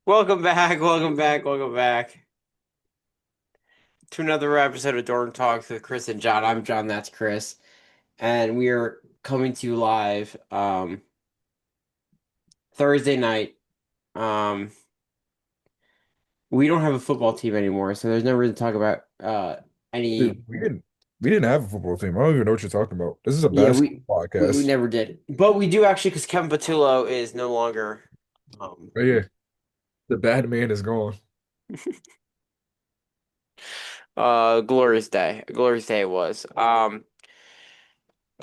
Welcome back, welcome back, welcome back to another episode of Dorm Talks with Chris and John. I'm John, that's Chris, and we are coming to you live Thursday night. Um, we don't have a football team anymore, so there's no reason to talk about any. Dude, we didn't have a football team. I don't even know what you're talking about. This is a Yeah, basketball we podcast. never did, but we do actually because Kevin Patullo is no longer. Um, But yeah, the bad man is gone. glorious day it was. But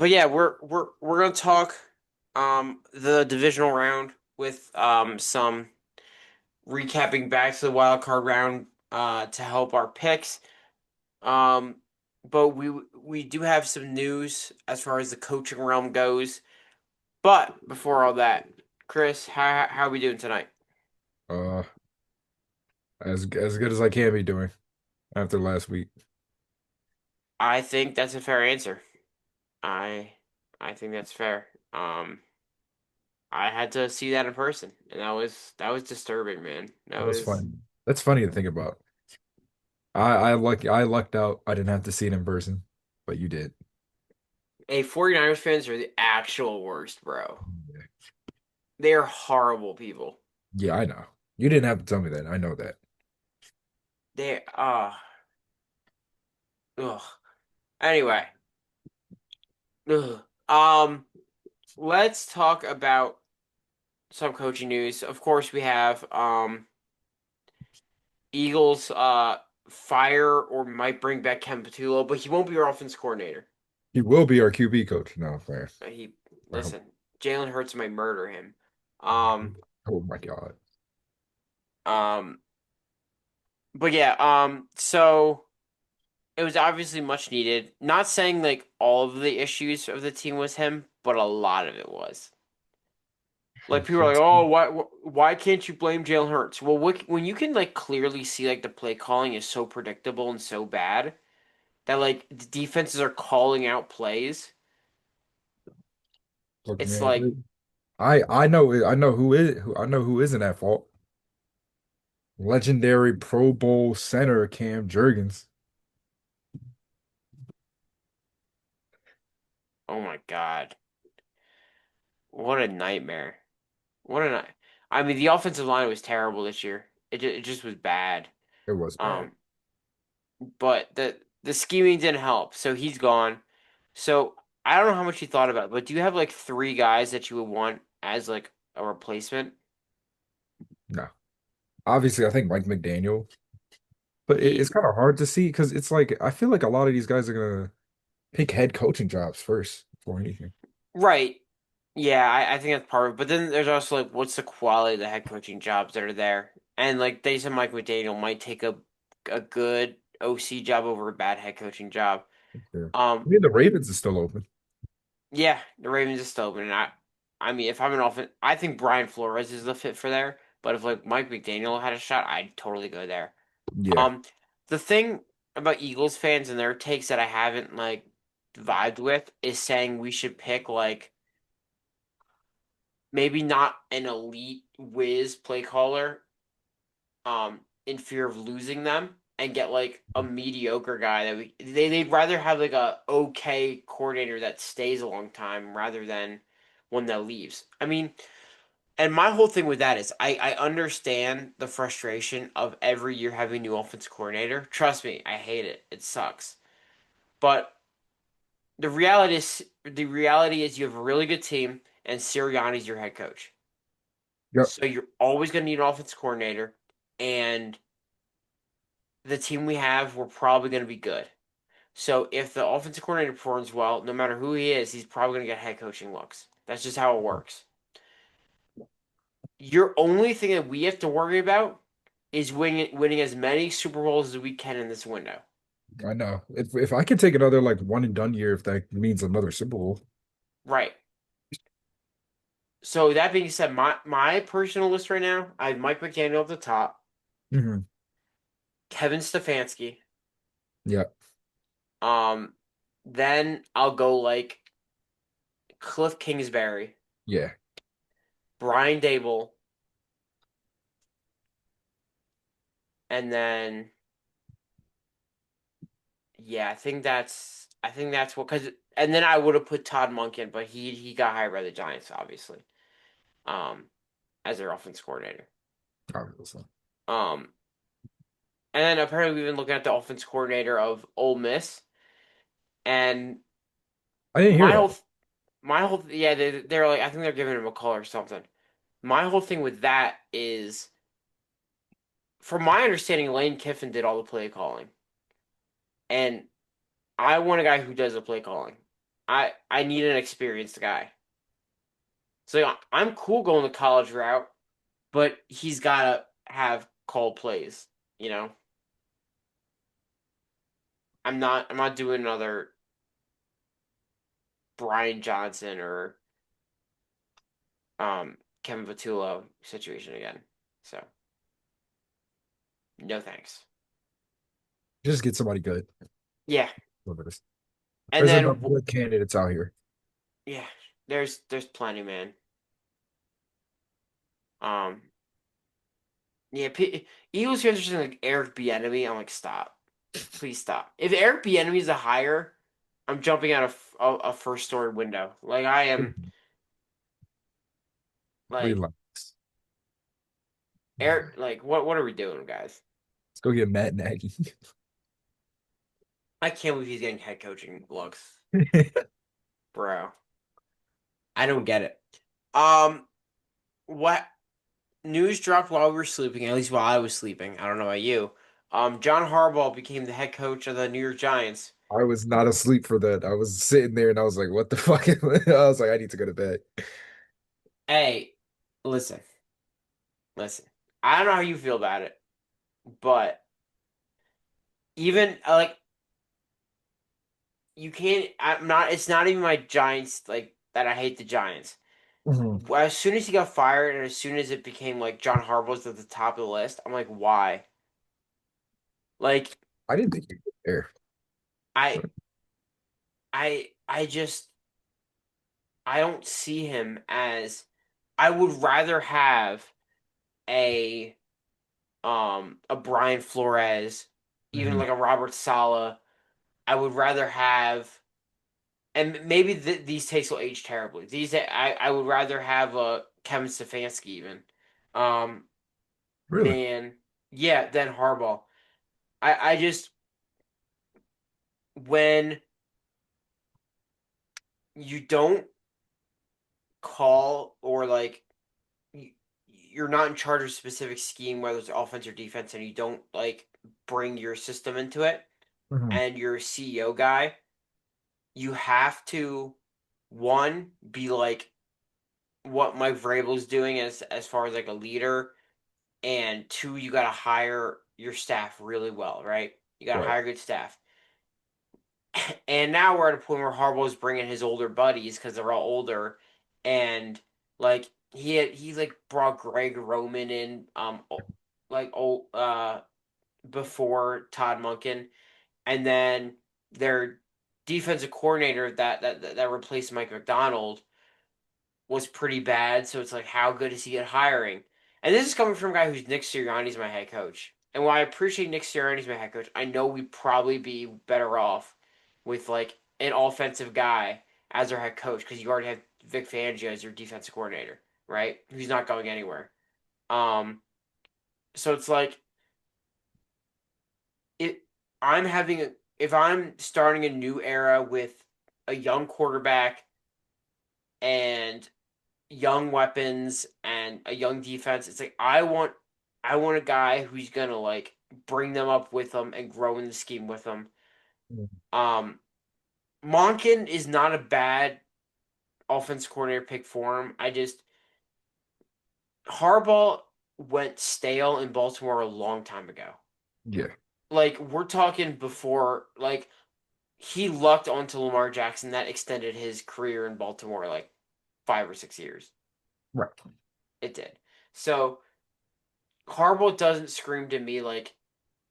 yeah, we're gonna talk the divisional round with some recapping back to the wild card round to help our picks. Um but we do have some news as far as the coaching realm goes. But before all that, Chris, how are we doing tonight? Uh, as good as I can be doing after last week. I think that's a fair answer. I I think that's fair. I had to see that in person, and that was disturbing, man. That That was was funny. That's funny to think about. I lucked out. I didn't have to see it in person, but you did. 49ers fans are the actual worst, bro. Yeah, They are horrible people. yeah, I know. You didn't have to tell me that. I know that. They ugh. Anyway, ugh. Let's talk about some coaching news. Of course, we have Eagles fire or might bring back Ken Patullo, but he won't be our offense coordinator. He will be our QB coach. No, fair. He Wow. listen, Jalen Hurts might murder him. Um, Oh my God. um, but yeah, so. It was obviously much needed. Not saying like all of the issues of the team was him, but a lot of it was. Like people are like, "Oh, why can't you blame Jalen Hurts?" Well, when you can like clearly see like the play calling is so predictable and so bad that like the defenses are calling out plays, Look, it's like, man. I know who isn't at fault. Legendary Pro Bowl center Cam Jurgens. oh my God, what a nightmare! What a night. I mean, the offensive line was terrible this year. It just was bad. It was bad. Um, but the scheming didn't help. So he's gone. So I don't know how much you thought about it, but do you have like three guys that you would want as like a replacement? No. Obviously, I think Mike McDaniel, but it's He, kind of hard to see because it's like I feel like a lot of these guys are gonna pick head coaching jobs first before anything. right. Yeah, I think that's part of it. But then there's also like what's the quality of the head coaching jobs that are there? And like they said Mike McDaniel might take a good OC job over a bad head coaching job. Yeah. I Um mean, the Ravens is still open. yeah, the Ravens is still open and I mean if I'm an offense I think Brian Flores is the fit for there. But if like Mike McDaniel had a shot, I'd totally go there. Yeah. Um, the thing about Eagles fans and their takes that I haven't like vibed with is saying we should pick like maybe not an elite whiz play caller, in fear of losing them and get like a mediocre guy that they'd rather have like a okay coordinator that stays a long time rather than one that leaves. I mean, and my whole thing with that is I understand the frustration of every year having a new offense coordinator. Trust me, I hate it. It sucks. But the reality is you have a really good team and Sirianni's your head coach. Yep. So you're always going to need an offense coordinator and the team we have we're probably going to be good. So if the offensive coordinator performs well, no matter who he is, he's probably going to get head coaching looks. That's just how it works. Your only thing that we have to worry about is winning as many Super Bowls as we can in this window. I know. If I could take another like one and done year, if that means another Super Bowl. Right. So that being said, my personal list right now, I have Mike McDaniel at the top, Hmm. Kevin Stefanski. Yeah. Um, then I'll go like Cliff Kingsbury, Yeah. Brian Dable, And then yeah, I think that's what because and then I would have put Todd Monken, but he got hired by the Giants, obviously, um, as their offense coordinator. Obviously. Um, and then apparently we've been looking at the offense coordinator of Ole Miss, and I didn't hear my that. whole yeah they're like I think they're giving him a call or something. My whole thing with that is, from my understanding, Lane Kiffin did all the play calling, and I want a guy who does the play calling. I need an experienced guy. So yeah, I'm cool going the college route, but he's gotta have called plays. You know, I'm not doing another Brian Johnson or Kevin Patullo situation again. So no thanks. Just get somebody good. Yeah, and There's then enough good candidates out here. yeah, there's plenty, man. Um, yeah, Eagles fans are just like Eric Bieniemy. I'm like, stop, please stop. If Eric Bieniemy is a hire, I'm jumping out of a first story window. Like I am, like Relax. Eric. Like what are we doing, guys? Let's go get Matt Nagy. I can't believe he's getting head coaching looks, bro. I don't get it. What news dropped while we were sleeping? At least while I was sleeping. I don't know about you. John Harbaugh became the head coach of the New York Giants. I was not asleep for that. I was sitting there and I was like, what the fuck? I was like, I need to go to bed. Hey, listen, listen. I don't know how you feel about it, but even like you can't. I'm not. It's not even my Giants like that. I hate the Giants. Mhm. As soon as he got fired, and as soon as it became like John Harbaugh's at the top of the list, I'm like, why? Like, I didn't think you were there. I, I just, I don't see him as. I would rather have a, a Brian Flores, even Mhm. like a Robert Sala. I would rather have, and maybe these takes will age terribly. I would rather have a Kevin Stefanski even. Um, Really? man, yeah, than Harbaugh. I just when you don't call or like you're not in charge of a specific scheme, whether it's offense or defense, and you don't like bring your system into it, Mhm. and you're a CEO guy, you have to one be like what Mike Vrabel's doing as far as like a leader, and two, you got to hire your staff really well, right? You got to Right. hire good staff. And now we're at a point where Harbaugh's bringing his older buddies because they're all older, and like he like brought Greg Roman in, like before Todd Monken, and then their defensive coordinator that replaced Mike McDonald was pretty bad. So it's like, how good is he at hiring? And this is coming from a guy who's Nick Sirianni's my head coach. And while I appreciate Nick Sirianni's my head coach, I know we'd probably be better off with like an offensive guy as our head coach because you already have Vic Fangio as your defensive coordinator, right? Who's not going anywhere. Um, so it's like it. I'm having a if I'm starting a new era with a young quarterback and young weapons and a young defense. It's like I want a guy who's gonna like bring them up with them and grow in the scheme with them. Mhm. Um, Monken is not a bad offense coordinator pick for him. I just Harbaugh went stale in Baltimore a long time ago. Yeah. Like we're talking before like he lucked onto Lamar Jackson that extended his career in Baltimore like 5 or 6 years. Right. It did. So Harbaugh doesn't scream to me like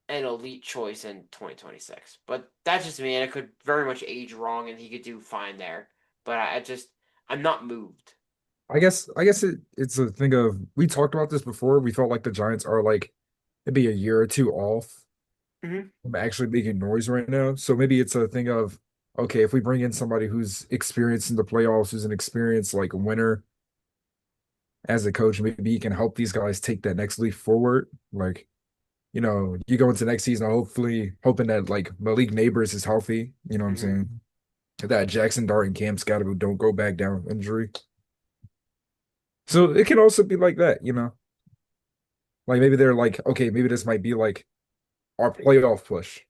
an elite choice in 2026. But that's just me, and it could very much age wrong, and he could do fine there. But I just, I'm not moved. I guess it's a thing of we talked about this before. We felt like the Giants are like maybe a year or two off Hmm. from actually making noise right now. So maybe it's a thing of, okay, if we bring in somebody who's experienced in the playoffs, who's an experienced like winner as a coach, maybe he can help these guys take that next leap forward. Like, you go into next season hopefully hoping that like Malik Neighbors is healthy. You know what I'm Hmm. saying? That Jackson Dart and Cam Scotty don't go back down with injury. So it can also be like that. Like maybe they're like, okay, maybe this might be like our playoff push,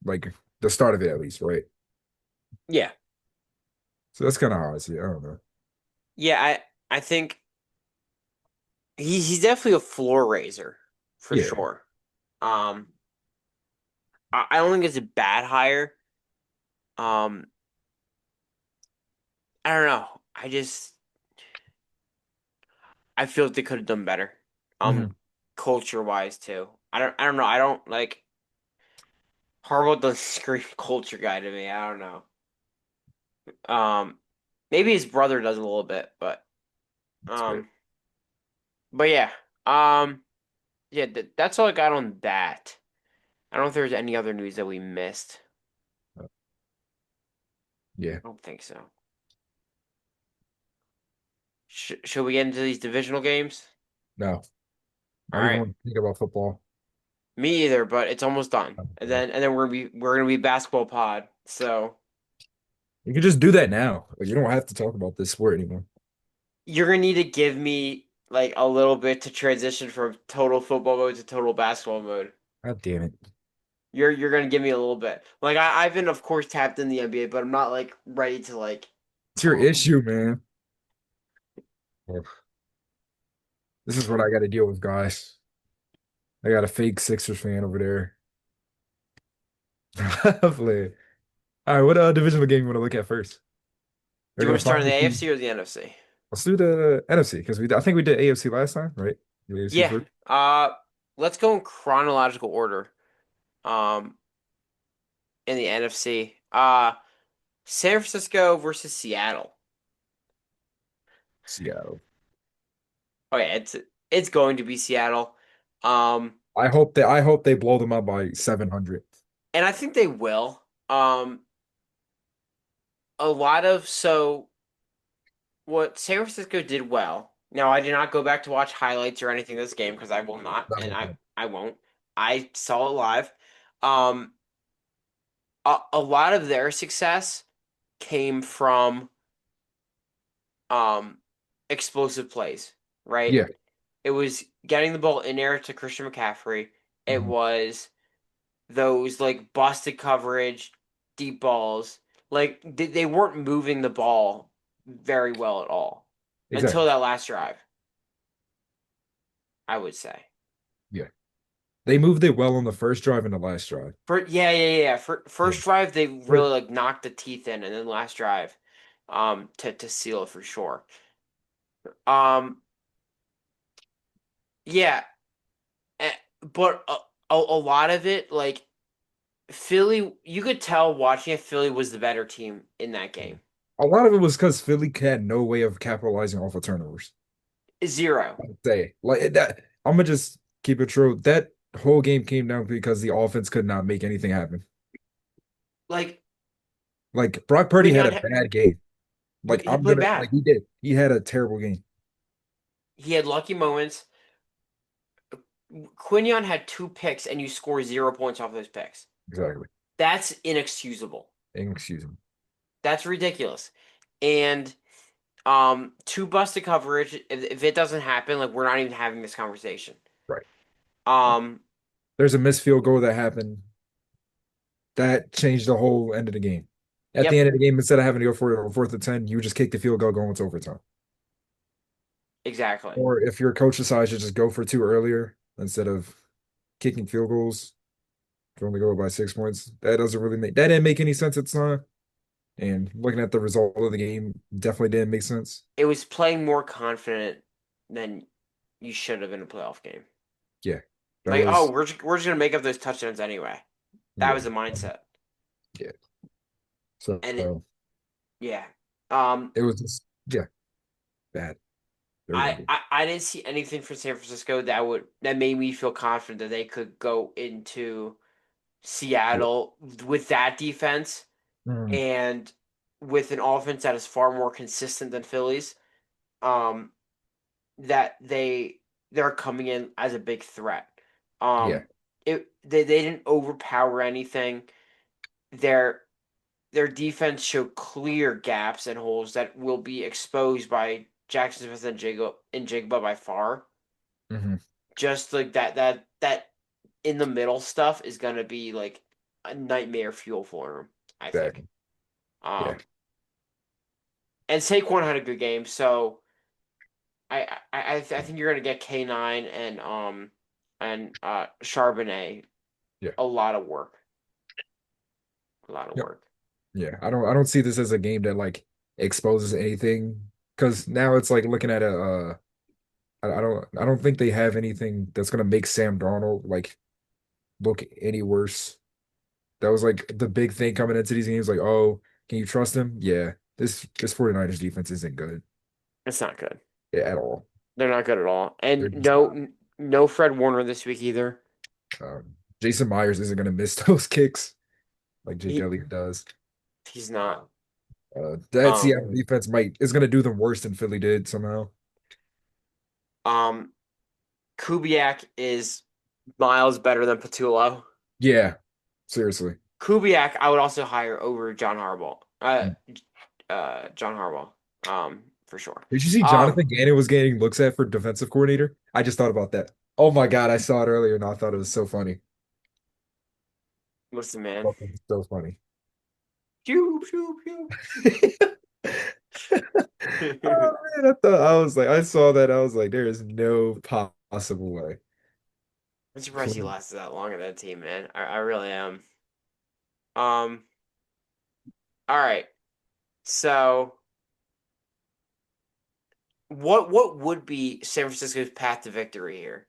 like the start of it at least, right? Yeah, So that's kind of how I see it. I don't know. yeah. I think he's definitely a floor raiser for Yeah. sure. Um, I don't think it's a bad hire. Um, I don't know. I feel like they could have done better. Hmm. Culture wise too. I don't know. I don't like Harbaugh doesn't scream culture guy to me. I don't know. Um, maybe his brother does a little bit, That's fair. um, but yeah. Um, yeah. That's all I got on that. I don't know if there's any other news that we missed. Yeah. I don't think so. Should we get into these divisional games? No, All I don't even right. want to think about football. Me either, but it's almost done. And then we're gonna be basketball pod. So You can just do that now. Like, you don't have to talk about this sport anymore. you're gonna need to give me like a little bit to transition from total football mode to total basketball mode. God damn it. You're gonna give me a little bit. Like I've been of course tapped in the NBA, but I'm not like ready to like It's your talk. issue, man. Ugh. This is what I got to deal with, guys. I got a fake Sixers fan over there. Hopefully. All right, what divisional game you want to look at first? Do They're you want gonna to start in the finally see. AFC or the NFC? Let's do the NFC because I think we did AFC last time, right? The AFC Yeah. first. Let's go in chronological order. Um, in the NFC. San Francisco versus Seattle. Seattle. Oh yeah, it's going to be Seattle. Um, I hope they blow them up by 700. and I think they will. A lot of so what San Francisco did well. Now I did not go back to watch highlights or anything of this game because I will not, Not and gonna I happen. I won't. I saw it live. Um, a lot of their success came from um explosive plays, right? Yeah. It was getting the ball in air to Christian McCaffrey. It Mhm. was those like busted coverage, deep balls. Like they weren't moving the ball very well at all until Exactly. that last drive, I would say. Yeah. They moved it well on the first drive and the last drive. Yeah. For Yeah. first drive, they But really like knocked the teeth in, and then last drive, to seal it for sure. Um, yeah, eh, but a lot of it, like Philly, you could tell watching it, Philly was the better team in that game. a lot of it was because Philly had no way of capitalizing off of turnovers. Zero. I'd say like that. I'm gonna just keep it true. That whole game came down because the offense could not make anything happen. Like Like Brock Purdy had Quinion, a bad game. Like he I'm played gonna bad. like he did. He had a terrible game. He had lucky moments. Quinion had two picks, and you score 0 points off those picks. Exactly. That's inexcusable. Excuse me. That's ridiculous. And two busted coverage. If it doesn't happen, like we're not even having this conversation. Right. Right. Um, There's a missed field goal that happened that changed the whole end of the game. At the yep, end of the game, instead of having to go for it 4th and 10, you just kick the field goal going to overtime. exactly. Or if your coach decides to just go for two earlier instead of kicking field goals, to only go by 6 points, that didn't make any sense at the time. And looking at the result of the game, definitely didn't make sense. It was playing more confident than you should have in a playoff game. Yeah, that Like, oh, was we're just gonna make up those touchdowns anyway. That yeah, was the mindset. yeah. So And yeah. Um, it was just yeah, bad. They're gonna be. I didn't see anything from San Francisco that made me feel confident that they could go into Yeah. Seattle with that defense Mm, and with an offense that is far more consistent than Philly's. Um, that they're coming in as a big threat. yeah. Um, they didn't overpower anything. Their their defense showed clear gaps and holes that will be exposed by Jackson Smith and Jigba by far. Hmm. Just like that in the middle stuff is gonna be like a nightmare fuel for him, I think. Exactly. Yeah. Um, and Saquon had a good game, so I think you're gonna get K9 and Charbonnet Yeah. a lot of work, a lot of Yep. work. Yeah. I don't see this as a game that like exposes anything because now it's like looking at a I don't think they have anything that's gonna make Sam Darnold like look any worse. That was like the big thing coming into these games, like, oh, can you trust him? Yeah. This 49ers defense isn't good, It's not good. yeah, at all. They're not good at all, and They're just not. no Fred Warner this week either. Jason Myers isn't gonna miss those kicks like Jake He Elliott does. he's not. That Um Seattle defense might is gonna do them worse than Philly did somehow. um Kubiak is miles better than Patullo. Yeah, seriously. Kubiak, I would also hire over John Harbaugh. John Harbaugh. For sure. Did you see Um, Jonathan Gannon was getting looks at for defensive coordinator? I just thought about that. Oh my God, I saw it earlier and I thought it was so funny. what's the man? Oh, it's so funny. Pew pew pew. Oh man, I saw that. I was like, there is no possible way. I'm surprised he Please. lasted that long in that team, man. I really am. Um, all right. So what would be San Francisco's path to victory here?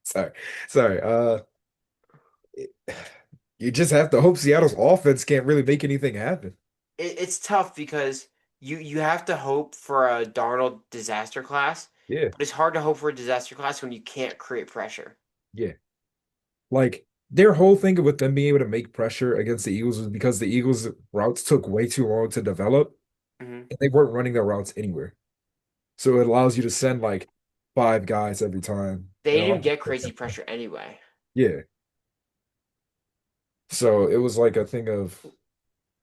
Sorry, sorry. You just have to hope Seattle's offense can't really make anything happen. It's tough because you have to hope for a Darnold disaster class, Yeah, but it's hard to hope for a disaster class when you can't create pressure. yeah. Like their whole thing with them being able to make pressure against the Eagles was because the Eagles' routes took way too long to develop, Hmm. and they weren't running their routes anywhere. So it allows you to send like five guys every time. They It didn't even allows get crazy pressure anyway. yeah. So it was like a thing of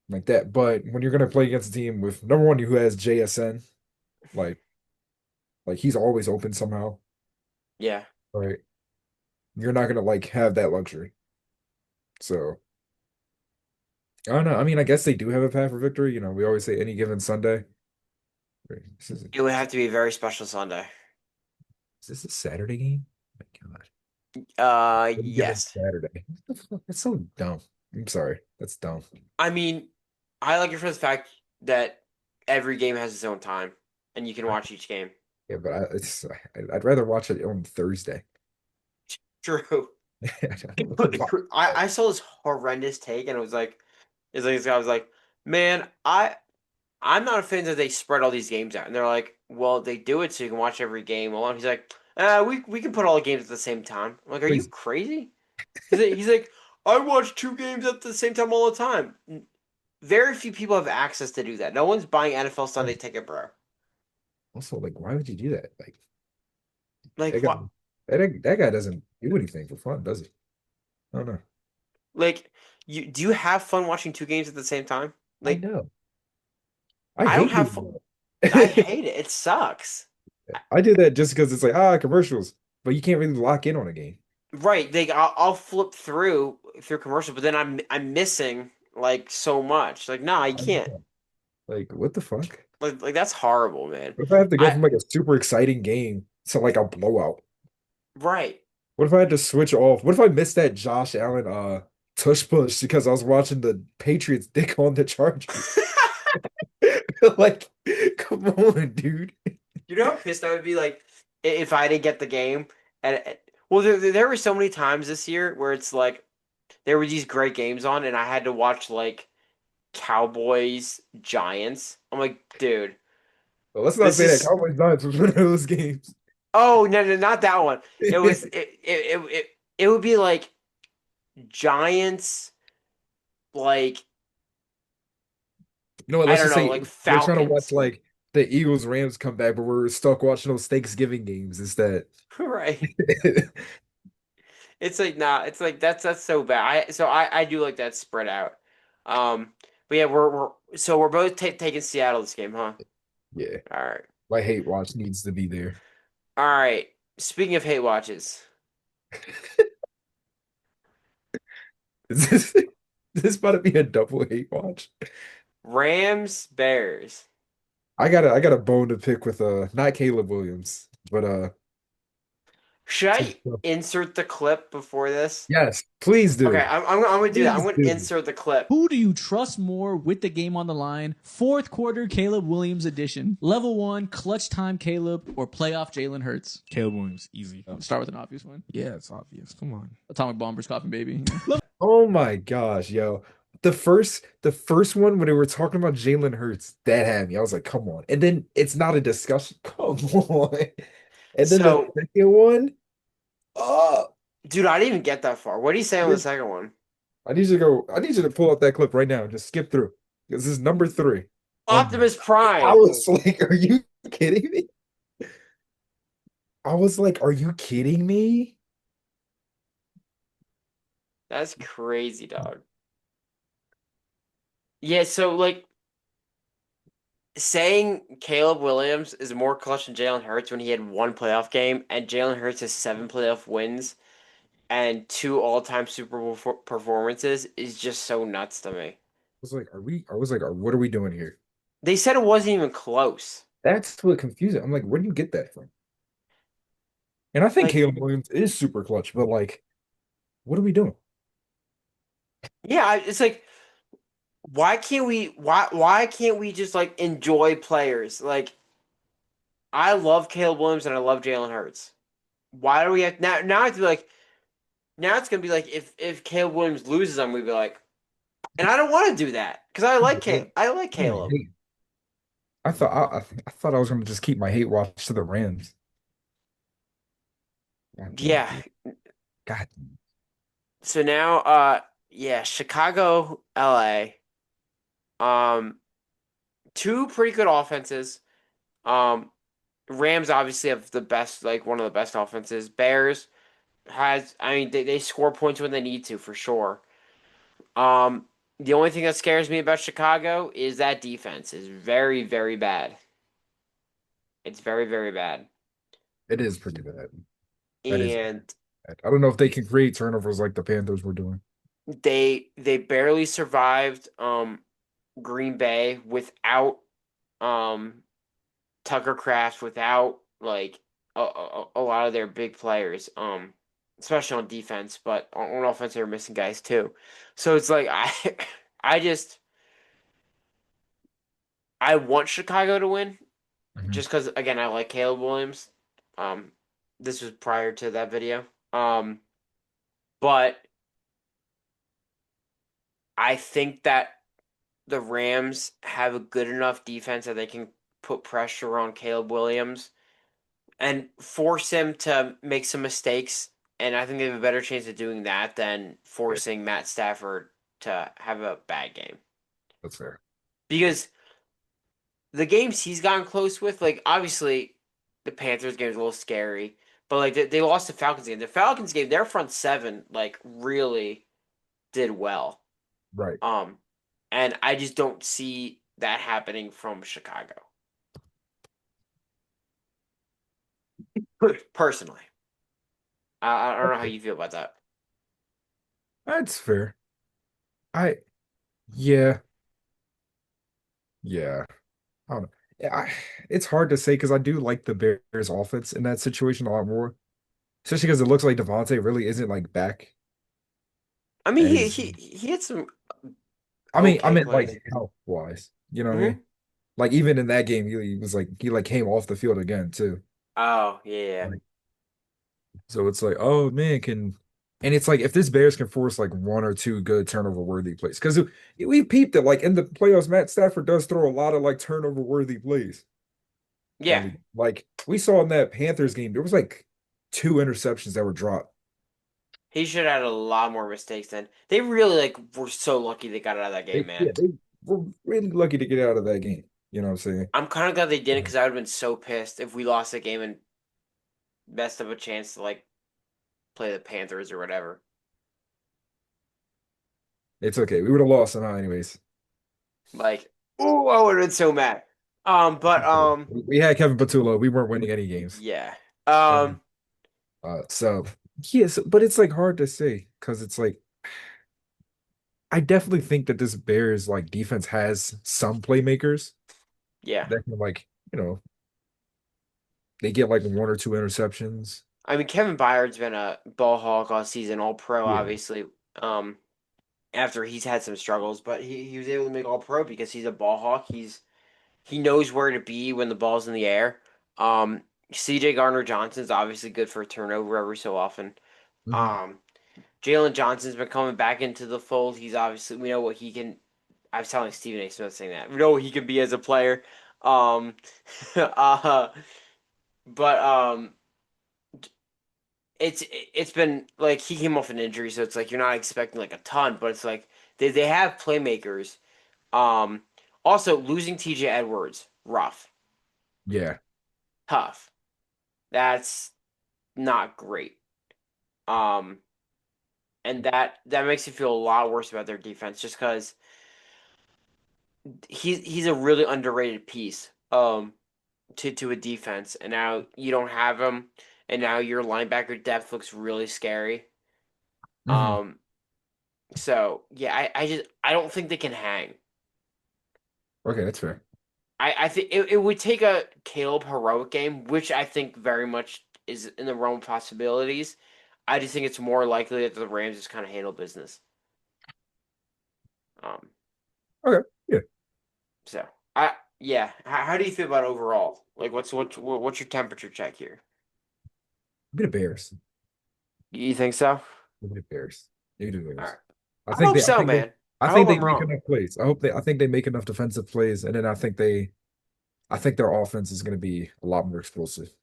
like that. But when you're gonna play against a team with number one who has JSN, like he's always open somehow, Yeah. right? You're not gonna like have that luxury. So I don't know. I mean, I guess they do have a path for victory. We always say any given Sunday. Wait, It would have to be a very special Sunday. is this a Saturday game? Oh my God. Any given Yes. Saturday. What the fuck? That's so dumb. I'm sorry. That's dumb. I mean, I like it for the fact that every game has its own time and you can watch each game. Yeah, but I'd rather watch it on Thursday. True. I don't know why. I saw this horrendous take and it was like, this guy was like, man, I'm not a fan that they spread all these games out. And they're like, well, they do it so you can watch every game alone. He's like, we can put all the games at the same time. I'm like, are you Crazy. crazy? He's like, I watch two games at the same time all the time. Very few people have access to do that. No one's buying NFL Sunday ticket, bro. Also, like, why would you do that? Like, Like that guy, what? that guy doesn't do anything for fun, does he? I don't know. Like you do you have fun watching two games at the same time? I Like know. I I don't hate have. doing I that. hate it. It sucks. I do that just because it's like commercials, but you can't really lock in on a game. Right? Like I'll flip through commercial, but then I'm missing like so much. Like no, I I can't. know. Like, what the fuck? Like that's horrible, man. What if I have to go I from like a super exciting game to like a blowout? right. What if I had to switch off? What if I missed that Josh Allen tush push because I was watching the Patriots dick on the Chargers? Like, come on, dude. You know how pissed I would be like if I didn't get the game. And well, there were so many times this year where it's like there were these great games on, and I had to watch like Cowboys Giants. I'm like, dude, But let's not this say that is Cowboys Giants was one of those games. oh no no not that one. It would be like Giants like You know what? I Let's don't just know say like we're trying to watch Falcons. like the Eagles Rams come back, but we're stuck watching those Thanksgiving games instead. Right. It's like nah, it's like that's so bad. I do like that spread out. But yeah, we're both taking Seattle this game, huh? Yeah, All right. my hate watch needs to be there. All right. Speaking of hate watches, Is this about to be a double hate watch? Rams Bears. I got a bone to pick with not Caleb Williams, but Should some, I insert the clip before this? yes, please Okay, do. I'm gonna do that. I'm Please gonna do. insert the clip. Who do you trust more with the game on the line? Fourth quarter Caleb Williams edition. Level one, clutch time Caleb or playoff Jalen Hurts? Caleb Williams, easy. Start with an obvious one. Yeah, it's obvious. Come on. Atomic Bombers, Coffin Baby. Level Oh my gosh, yo. The first one when they were talking about Jalen Hurts, that had me. I was like, come on. And then it's not a discussion. Come on. And then the So, second one, oh, dude, I didn't even get that far. What do you say on the this- second one? I need you to pull out that clip right now. Just skip through. This is number three. Oh my. Optimus I Prime. was like, are you kidding me? I was like, are you kidding me? That's crazy, dog. Yeah, so like saying Caleb Williams is more clutch than Jalen Hurts when he had one playoff game, and Jalen Hurts has seven playoff wins and two all-time Super Bowl performances is just so nuts to me. I was like, what are we doing here? They said it wasn't even close. That's what confused it. I'm like, where do you get that from? And I think Like, Caleb Williams is super clutch, but like, what are we doing? yeah, it's like why can't we just like enjoy players? Like I love Caleb Williams and I love Jalen Hurts. Why do we have now I have to be like now it's gonna be like if Caleb Williams loses, I'm gonna be like, and I don't want to do that because I like I Caleb. hate- I thought I was gonna just keep my hate watch to the Rams. God damn Yeah. it. God, So now, yeah, Chicago, LA, um, two pretty good offenses. Um, Rams obviously have the best, like one of the best offenses. Bears has, I mean, they score points when they need to for sure. The only thing that scares me about Chicago is that defense is very, very bad. It's very, very bad. it is pretty bad. That is And bad. I don't know if they can create turnovers like the Panthers were doing. they barely survived Green Bay without um Tucker Craft, without like a lot of their big players, especially on defense, but on offense they're missing guys too. So it's like I just I want Chicago to win Mhm. just because again I like Caleb Williams. Um, this was prior to that video. But I think that the Rams have a good enough defense that they can put pressure on Caleb Williams and force him to make some mistakes. And I think they have a better chance of doing that than Yeah, forcing Matt Stafford to have a bad game. that's fair. Because the games he's gotten close with, like obviously the Panthers game is a little scary, but like they lost the Falcons game. The Falcons game, their front seven like really did well. Right. Um, and I just don't see that happening from Chicago. Personally. I don't know how Okay. you feel about that. That's fair. I yeah, yeah. I don't know. Yeah, it's hard to say because I do like the Bears offense in that situation a lot more. Especially because it looks like Devontae really isn't like back. I mean, And he's he had some I okay meant plays. like health wise. You know what I mean? Hmm. Like even in that game, he was like he like came off the field again too. Oh yeah, yeah. Like so it's like, oh man, can And it's like if this Bears can force like one or two good turnover worthy plays, because we peeped it like in the playoffs, Matt Stafford does throw a lot of like turnover worthy plays. Yeah, And like we saw in that Panthers game, there was like two interceptions that were dropped. he should have had a lot more mistakes then. They really like were so lucky they got out of that game, man. They were really lucky to get out of that game. You know what I'm saying? I'm kind of glad they didn't because I would have been so pissed if we lost the game and messed up a chance to like play the Panthers or whatever. It's okay. We would have lost somehow anyways. Like, oh, I would have been so mad. But We had Kevin Patullo. We weren't winning any games. yeah. Um, so yes, but it's like hard to say because it's like I definitely think that this Bears like defense has some playmakers Yeah. that can like, they get like one or two interceptions. I mean, Kevin Byard's been a ball hawk all season, all pro, Yeah. obviously. Um, After he's had some struggles, but he was able to make all pro because he's a ball hawk. He knows where to be when the ball's in the air. Um, CJ Gardner Johnson's obviously good for a turnover every so often. Mhm. Um, Jalen Johnson's been coming back into the fold. He's obviously we know what he can. I was telling Stephen A. Smith saying that we know what he can be as a player. Um, uh, but it's been like he came off an injury, so it's like you're not expecting like a ton, but it's like they have playmakers. Um, Also losing T.J. Edwards, rough, Yeah. tough. That's not great. Um, and that makes you feel a lot worse about their defense, just because he's a really underrated piece. To a defense, and now you don't have him, and now your linebacker depth looks really scary. Mhm. Um, So yeah, I don't think they can hang. Okay, that's fair. I think it would take a Caleb heroic game, which I think very much is in the realm of possibilities. I just think it's more likely that the Rams just kind of handle business. Um, Okay. Yeah. so I yeah, how do you feel about overall? Like, what's your temperature check here? Be the Bears. You think so? Be the Bears. You do All Bears. right, I hope so, man. I I hope think they I'm make wrong. enough plays. I think they make enough defensive plays, and then I think their offense is going to be a lot more explosive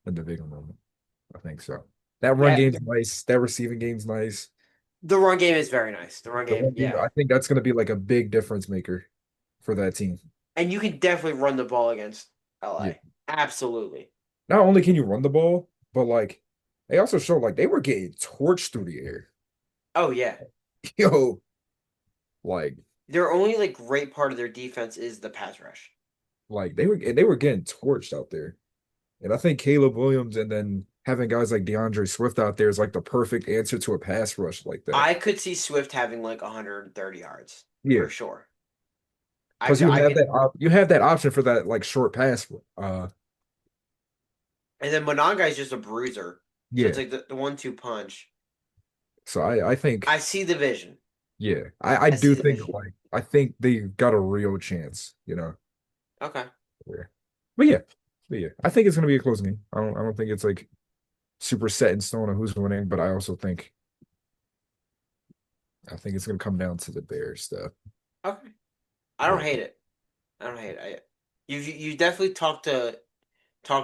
in the bigger moment. I think so. That run Yeah, game's nice. That receiving game's nice. the run game is very nice. The run The game, run game, yeah, I think that's going to be like a big difference maker for that team. and you can definitely run the ball against Yeah. LA. Absolutely. Not only can you run the ball, but like they also show like they were getting torched through the air. Oh yeah. Yo, like Their only like great part of their defense is the pass rush. they were getting torched out there. And I think Caleb Williams and then having guys like DeAndre Swift out there is like the perfect answer to a pass rush like that. I could see Swift having like 130 yards Yeah, for sure. because I could, you have that option for that like short pass. and then Monanga is just a bruiser, so it's Yeah. like the 1-2 punch. So I I think see the vision. yeah, I I see do the think vision. like I think they got a real chance, you know. Okay. Yeah. But yeah, I think it's gonna be a close game. I don't think it's like super set in stone on who's winning, but I also think I think it's gonna come down to the Bears stuff. Okay. I don't Yeah. hate it. I don't hate it. You definitely talked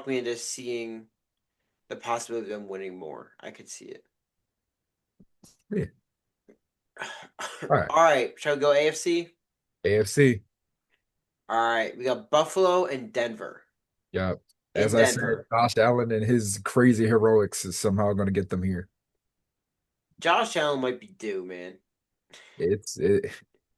me into seeing the possibility of them winning more. I could see it. Yeah. All right. All right. Shall we go AFC? AFC. All right. We got Buffalo and Denver. Yeah. As In I said, Denver. Josh Allen and his crazy heroics is somehow gonna get them here. Josh Allen might be due, man. It's it,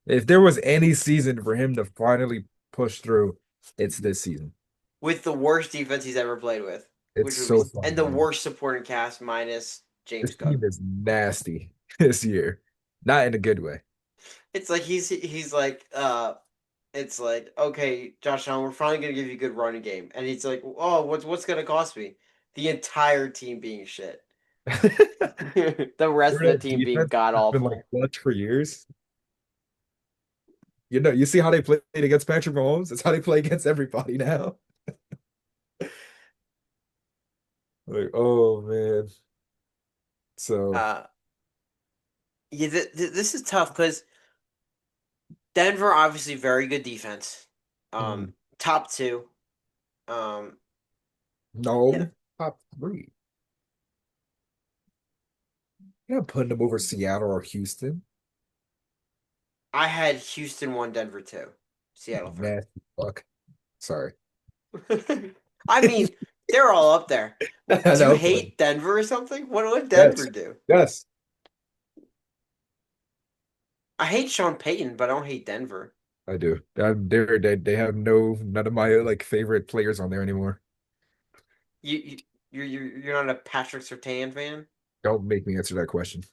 if there was any season for him to finally push through, it's this season. With the worst defense he's ever played with, It's which would be, so funny, and the man. worst supporting cast minus This James Cook. team is nasty this year. Not in a good way. It's like he's like it's like, okay, Josh Allen, we're finally gonna give you a good running game, and he's like, oh, what's gonna cost me? The entire team being shit. The rest of the That team being defense god has been like awful. clutch for years. You see how they played against Patrick Mahomes? It's how they play against everybody now. Like, oh man. So Uh, Yeah, this is tough because Denver obviously very good defense. Mhm. Top two. Um, yeah, No, top three. You're not putting them over Seattle or Houston. I had Houston one, Denver two, Seattle three. Nasty fuck. Sorry. I mean, they're all up there. What, I do you know, but hate Denver or something? What would Denver yes, do? yes. I hate Sean Payton, but I don't hate Denver. I do. They have none of my like favorite players on there anymore. You you're not a Patrick Surtain fan? Don't make me answer that question.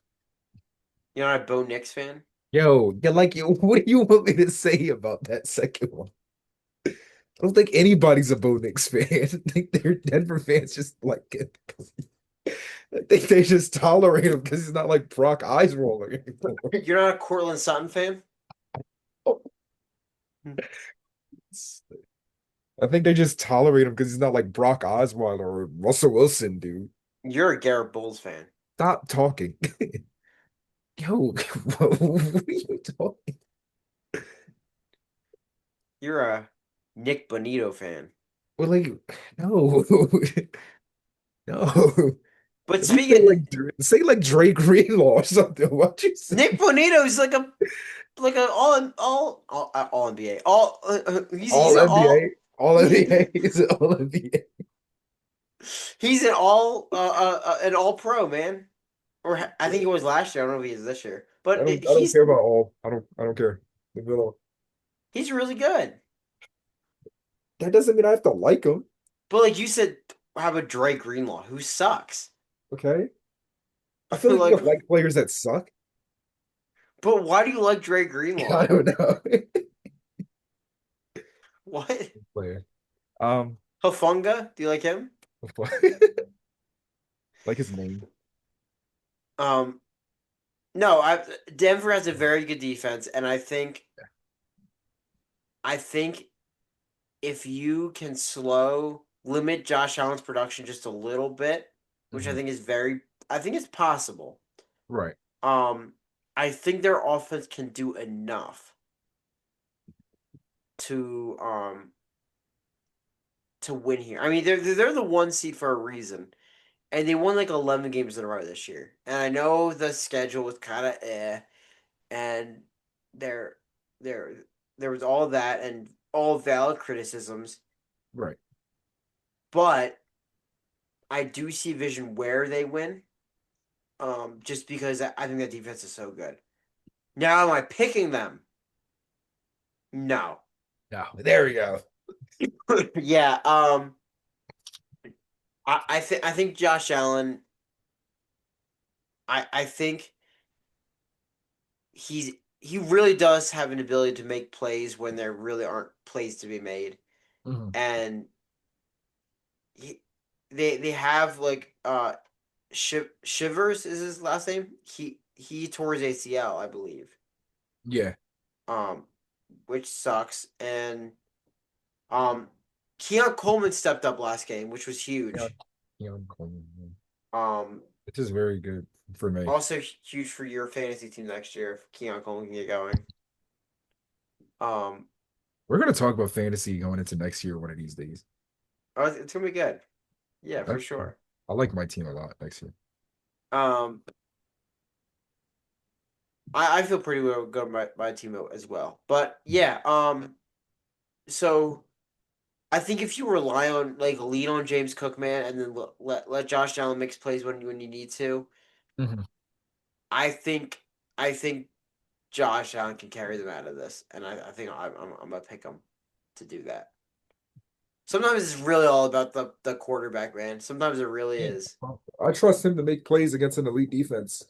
You're not a Bo Nix fan? Yo, yeah, like you, what do you want me to say about that second one? I don't think anybody's a Bo Nix fan. I think they're Denver fans just like it. I think they just tolerate him because he's not like Brock Osweiler anymore. You're not a Cortland Sutton fan? I think they just tolerate him because he's not like Brock Osweiler or Russell Wilson, dude. You're a Garrett Bowles fan. Stop talking. Yo, what are you talking? You're a Nick Bonito fan. Well, like, no, no. But Say like Drake Greenlaw or something. What you say? Nick Bonito is like a all NBA. All he's All an NBA, all all NBA is all NBA. he's an all pro man. I think he was last year. I don't know if he is this year, but I don't care about all. I don't care. Leave me alone. he's really good. That doesn't mean I have to like him. But like you said, how about Dre Greenlaw, who sucks? Okay. I feel like you Like, don't like players that suck. but why do you like Dre I Greenlaw? don't know. What? Player. Um, Hafunga? Do you like him? like his name. Um, no, I Denver has a very good defense, and I think if you can limit Josh Allen's production just a little bit, which Mhm. I think it's possible. Right. Um, I think their offense can do enough to to win here. I mean, they're the one seed for a reason, and they won like 11 games in a row this year. And I know the schedule was kind of and there there there was all that and all valid criticisms, Right. but I do see vision where they win. Just because I think that defense is so good. Now, am I picking them? No. No, there we go. Yeah. I think Josh Allen. I think he really does have an ability to make plays when there really aren't plays to be made, Mhm. and he, they have like Shivers is his last name. He tore his ACL, I believe. Yeah. Um, which sucks, and um, Keon Coleman stepped up last game, which was Yeah. huge. Keon Coleman. Um, Which is very good for me. also huge for your fantasy team next year if Keon Coleman can get going. Um, We're gonna talk about fantasy going into next year one of these days. it's gonna be good. Yeah, for That's, sure. I like my team a lot next year. Um, I feel pretty well good about my team as well. But yeah, so I think if you rely on like lean on James Cook, man, and then let Josh Allen make plays when you need to, Mhm. I think Josh Allen can carry them out of this, and I think I'm gonna pick him to do that. Sometimes it's really all about the quarterback, man. Sometimes it really Yeah. is. I trust him to make plays against an elite defense.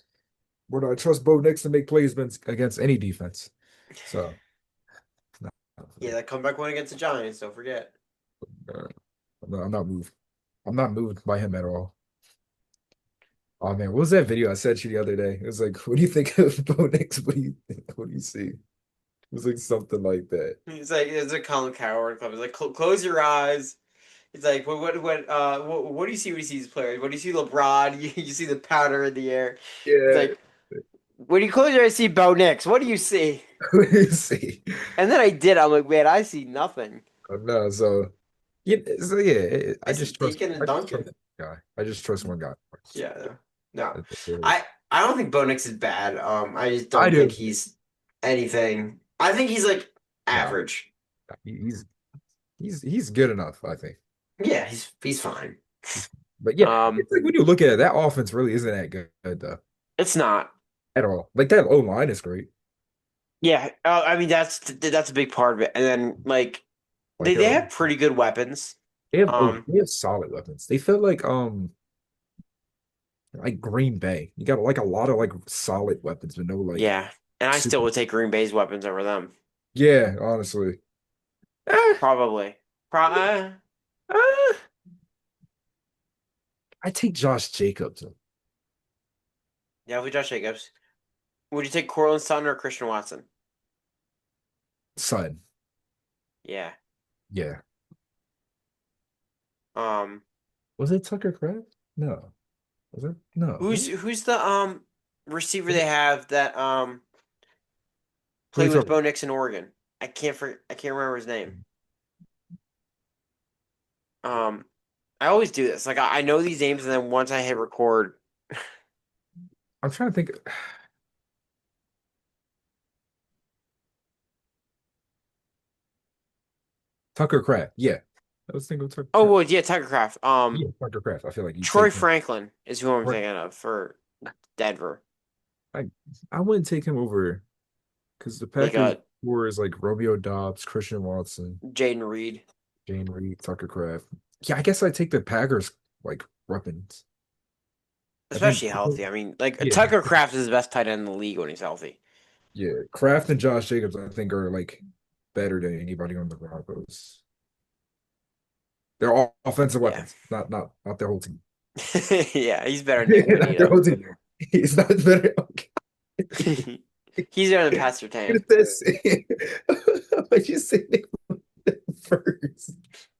More than I trust Bo Nix to make plays against any defense. So, no, Yeah, that comeback win against the Giants. Don't forget. I'm not moved. I'm not moved by him at all. Oh man, what was that video I sent you the other day? It was like, what do you think of Bo Nix? What do you think? What do you see? It was like something like that. It's like Colin Coward club. It's like close your eyes. It's like what do you see when you see these players? When you see LeBron, you see the powder in the air. It's Yeah. like When you close your eyes, see Bo Nix. What do you see? Let's see. And then I did. I'm like, man, I see nothing. Oh, no, yeah, I see Deacon I and just trust Duncan. one guy. I just trust one guy. Yeah. No. That's what it I is. I don't think Bo Nix is bad. I just I don't think do. he's anything. I think he's like No, average. he's he's good enough, I think. Yeah, he's fine. But yeah, Um, it's like when you look at it, that offense really isn't that good though, it's not. at all. Like that O line is great. Yeah, I mean that's a big part of it. And then like Like they have pretty good weapons. Um, they have solid weapons. They feel like Green Bay. You got like a lot of like solid weapons, but no like yeah, and I still super. would take Green Bay's weapons over them. Yeah, honestly. Eh, Probably. eh, I take Josh Jacobs. Yeah, with Josh Jacobs. Would you take Cortland Sutton or Christian Watson? Son. Yeah. Yeah. Um, Was it Tucker Kraft? No. Was it? No. who's the receiver they have that Who are you played with talking Bo Nix in Oregon? I can't remember his name. about? Um, I always do this. Like I know these names, and then once I hit record, I'm trying to think. Tucker Kraft. Yeah. I was thinking of Tucker oh Kraft. well, yeah, Tucker Craft. Yeah, Tucker Kraft. I feel like you Troy take him. Franklin is who I'm Or- thinking of for Denver. I I wouldn't take him over because the They Packers got were is like Romeo Dobbs, Christian Watson, Jaden Reed, Jane Reed, Tucker Kraft. Yeah, I guess I take the Packers like weapons. especially healthy. I mean, like Yeah, Tucker Craft is the best tight end in the league when he's healthy. yeah. Kraft and Josh Jacobs, I think, are like better than anybody on the Broncos. They're all offensive Yeah, weapons, not their whole team. yeah, he's better than Nick Not their Bonito. whole team. He's not better. Okay. He's better than Pastor What Tame. is this? Why'd you say Nick first?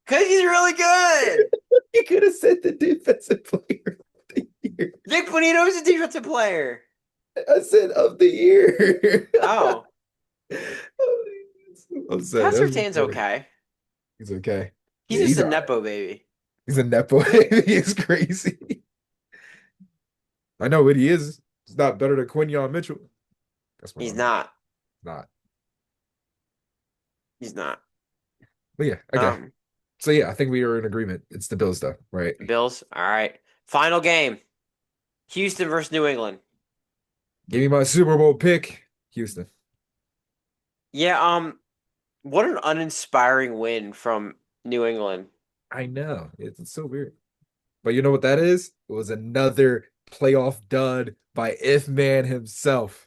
Because he's really good. You could have said the defensive player of the year. Nick Bonito is a defensive player. I said of the year. Oh, I'm sorry. Pastor That's Tame's funny. okay. He's okay. He's Yeah, just he's a all right. nepo baby. He's a nepo. He's crazy. I know what he is. He's not better than Quinyon Mitchell. That's what He's I'm not. not. He's not. But yeah, okay. Um, So yeah, I think we are in agreement. It's the Bills though, right? Bills. All right. Final game. Houston versus New England. Give me my Super Bowl pick. Houston. Yeah, what an uninspiring win from New England. I know. It's so weird. But you know what that is? It was another playoff dud by If Man himself.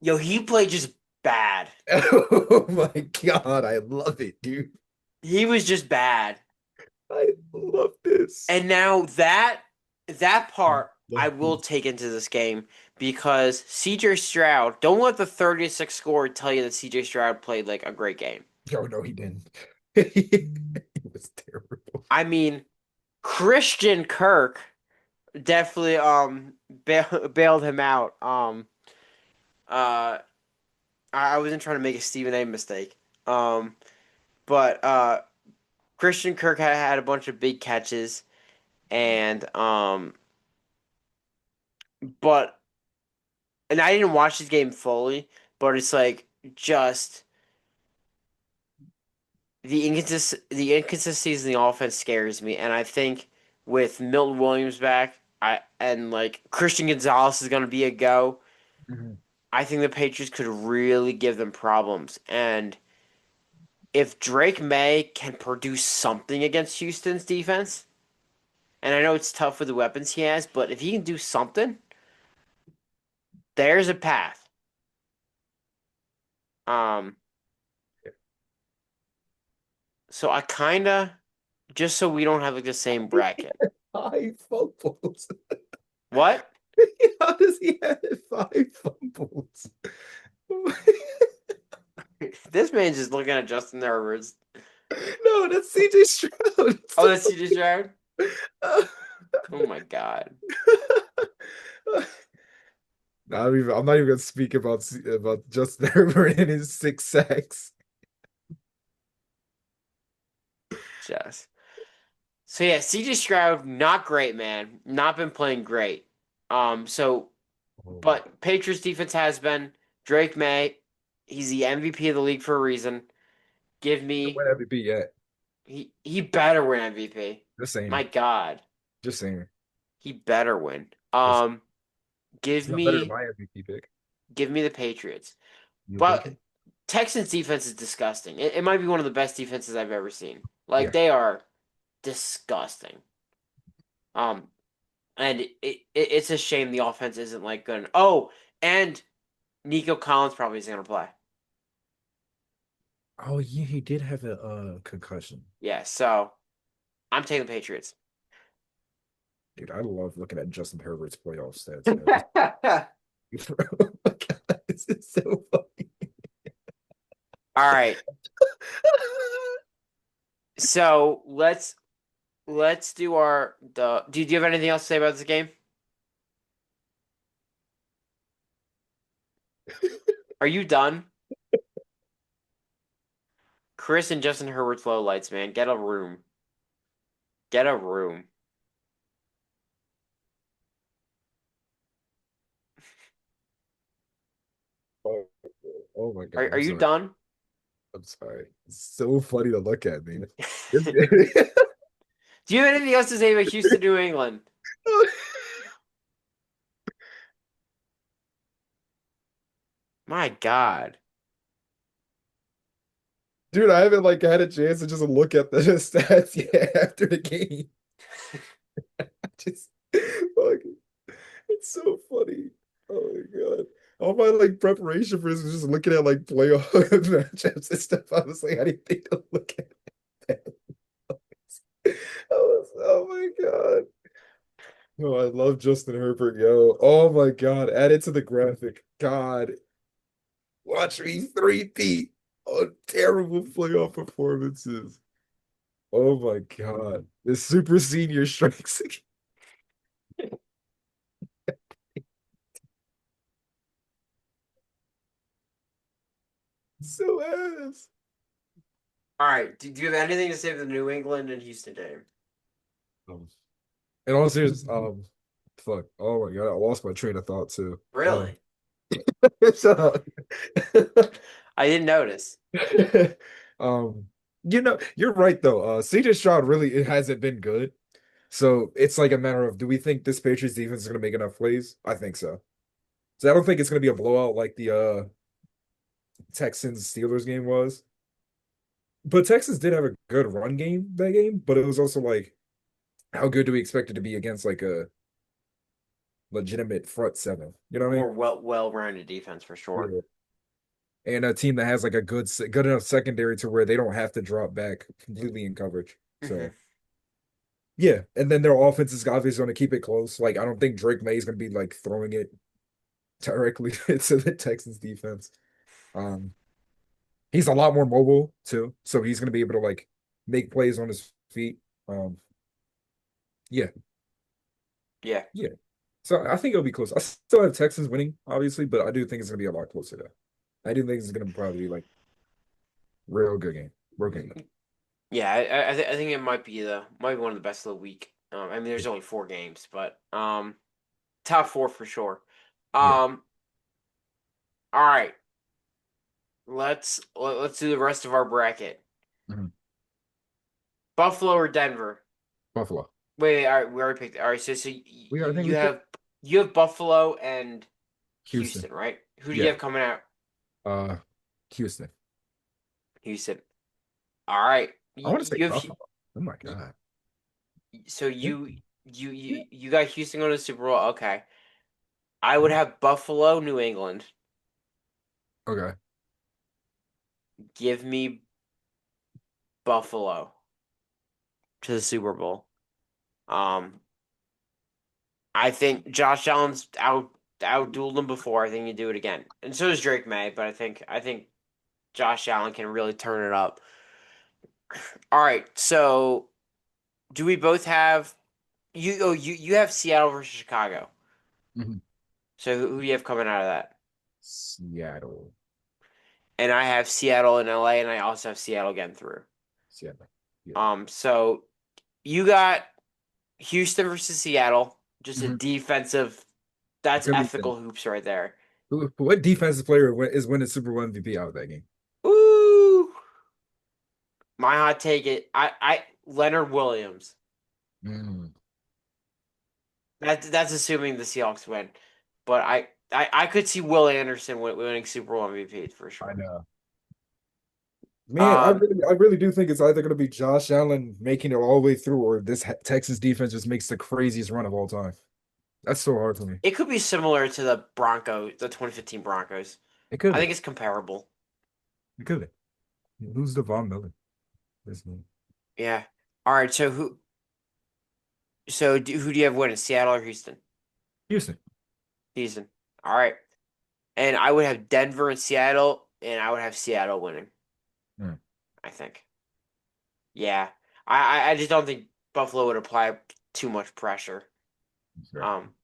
Yo, he played just bad. Oh my God. I love it, dude. He was just bad. I love this. And now that part I Love will this. take into this game because CJ Stroud, don't let the 36 score tell you that CJ Stroud played like a great game. Oh no, he didn't. He was terrible. I mean, Christian Kirk definitely bailed him out. Uh I wasn't trying to make a Stephen A mistake. But Christian Kirk had a bunch of big catches and but and I didn't watch this game fully, but it's like just the inconsistencies in the offense scares me, and I think with Milton Williams back, I and like Christian Gonzalez is going to be a go. Mhm. I think the Patriots could really give them problems, and if Drake May can produce something against Houston's defense, and I know it's tough with the weapons he has, but if he can do something, there's a path. Um, so I kind of just so we don't have like the same bracket. 5 fumbles. What? How does he have 5 fumbles? This man's just looking at Justin Herbert's. No, that's CJ Stroud. Oh, that's CJ Stroud. Oh my god. I'm not even gonna speak about Justin Herbert and his 6 sacks. Just so yeah, CJ Stroud, not great, man. Not been playing great. So Oh my but Patriots defense has been. Drake May, he's the MVP of the league for a reason. Give God. me Win MVP yet. he better win MVP. Just saying. My God, Just saying. he better win. Just Give it's not better than me my MVP pick. give me the Patriots. You But Patriot? Texans defense is disgusting. It might be one of the best defenses I've ever seen. Like Yeah. they are disgusting. Um, and it's a shame the offense isn't like good. Oh, and Nico Collins probably isn't gonna play. Oh yeah, he did have a concussion. Yeah, so I'm taking the Patriots. Dude, I love looking at Justin Herbert's playoff stats, man. All Oh my God, this is so funny. right, so let's do our the. Do you have anything else to say about this game? Are you done? Chris and Justin Herbert's low lights, man. Get a room. Get a room. Oh, oh my God, Are I'm you sorry. done? I'm sorry. It's so funny to look at, man. This Do you have anything else to say about Houston, New England? My God. Dude, I haven't like had a chance to just look at the stats yet after the game. Just fuck, it's so funny. Oh my God. All my like preparation for this was just looking at like playoff matchups and stuff. I was like, I didn't think to look at that. Oh my God. Oh, I love Justin Herbert, yo. Oh my God. Add it to the graphic. God, watch me 3P on terrible playoff performances. Oh my God. The super senior strikes again. So ass. All right. Do you have anything to say for the New England and Houston game? Um, and all serious, fuck. Oh my God, I lost my train of thought too. Really? Shut up. I didn't notice. Um, you're right though. CJ Stroud really it hasn't been good. So it's like a matter of do we think this Patriots defense is gonna make enough plays? I think so. So I don't think it's gonna be a blowout like the Texans Steelers game was. But Texas did have a good run game that game, but it was also like how good do we expect it to be against like a legitimate front seven? You know what I mean? More well-rounded defense for sure. Yeah. And a team that has like a good enough secondary to where they don't have to drop back completely in coverage. Hmm. So yeah, and then their offense is obviously going to keep it close. Like I don't think Drake May is going to be like throwing it directly to the Texans defense. Um, he's a lot more mobile too, so he's going to be able to like make plays on his feet. Um, yeah, Yeah. yeah. So I think it'll be close. I still have Texans winning, obviously, but I do think it's going to be a lot closer though. I do think it's going to probably be like real good game, real game. Yeah, I think it might be one of the best of the week. I mean, there's only 4 games, but top 4 for sure. Yeah. All right, let's do the rest of our bracket. Mhm. Buffalo or Denver? Buffalo. Wait, all right, we already picked. All right, so I think you we picked have Buffalo and Houston. Houston, right? Who do you Yeah. have coming out? Uh, Houston. Houston. All right, I want to say you have Buffalo. Oh my God. so Yeah. you got Houston going to the Super Bowl. Okay, I would have Buffalo, New England. Okay. Give me Buffalo to the Super Bowl. Um, I think Josh Allen's outdueled him before. I think you do it again, and so does Drake May. But I think Josh Allen can really turn it up. All right, so do we both have you? Oh, you have Seattle versus Chicago. Mhm. So who do you have coming out of that? Seattle. And I have Seattle and LA, and I also have Seattle getting through. Seattle. Yeah. So you got Houston versus Seattle, just a Mhm. defensive. It's That's gonna be ethical hoops right there. what defensive player is winning Super Bowl MVP out of that game? Ooh, my hot take it. I Leonard Williams. Mm, That's assuming the Seahawks win, but I could see Will Anderson winning Super Bowl MVP for I sure. know. Man, Um, I really do think it's either going to be Josh Allen making it all the way through, or this Texas defense just makes the craziest run of all time. That's so hard for me. it could be similar to the Broncos, the 2015 Broncos. It could I be. think it's comparable. It could be. Who's Devon Miller? This man. Yeah. All right. Who do you have winning, Seattle or Houston? Houston. Houston. All right. And I would have Denver and Seattle, and I would have Seattle winning. Hmm. I think. Yeah. I just don't think Buffalo would apply too much pressure. Sure. Um.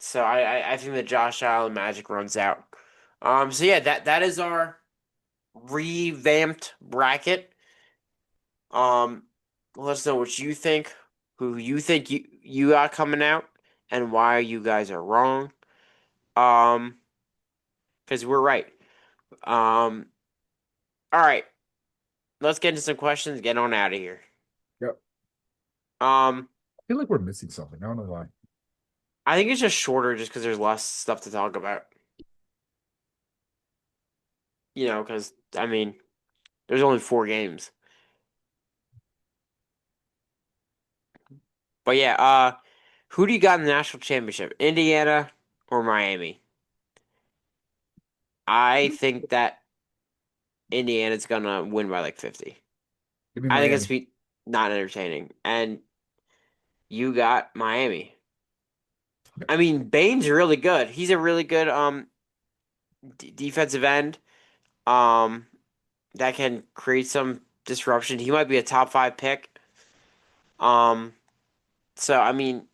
So I think the Josh Allen magic runs out. So yeah, that is our revamped bracket. Um. Let us know what you think, who you think you got coming out, and why you guys are wrong. Um. Because we're right. Um. All right. Let's get into some questions. Get on out of here. Yep. Um, I feel like we're missing something. I don't know why. I think it's just shorter just because there's less stuff to talk about. Because I mean, there's only 4 games. But yeah, who do you got in the national championship? Indiana or Miami? I think that Indiana's gonna win by like 50. Give me I think it's Miami. be not entertaining. And you got Miami. I mean, Bane's really good. He's a really good defensive end. Um, that can create some disruption. He might be a top 5 pick. Um, so I mean,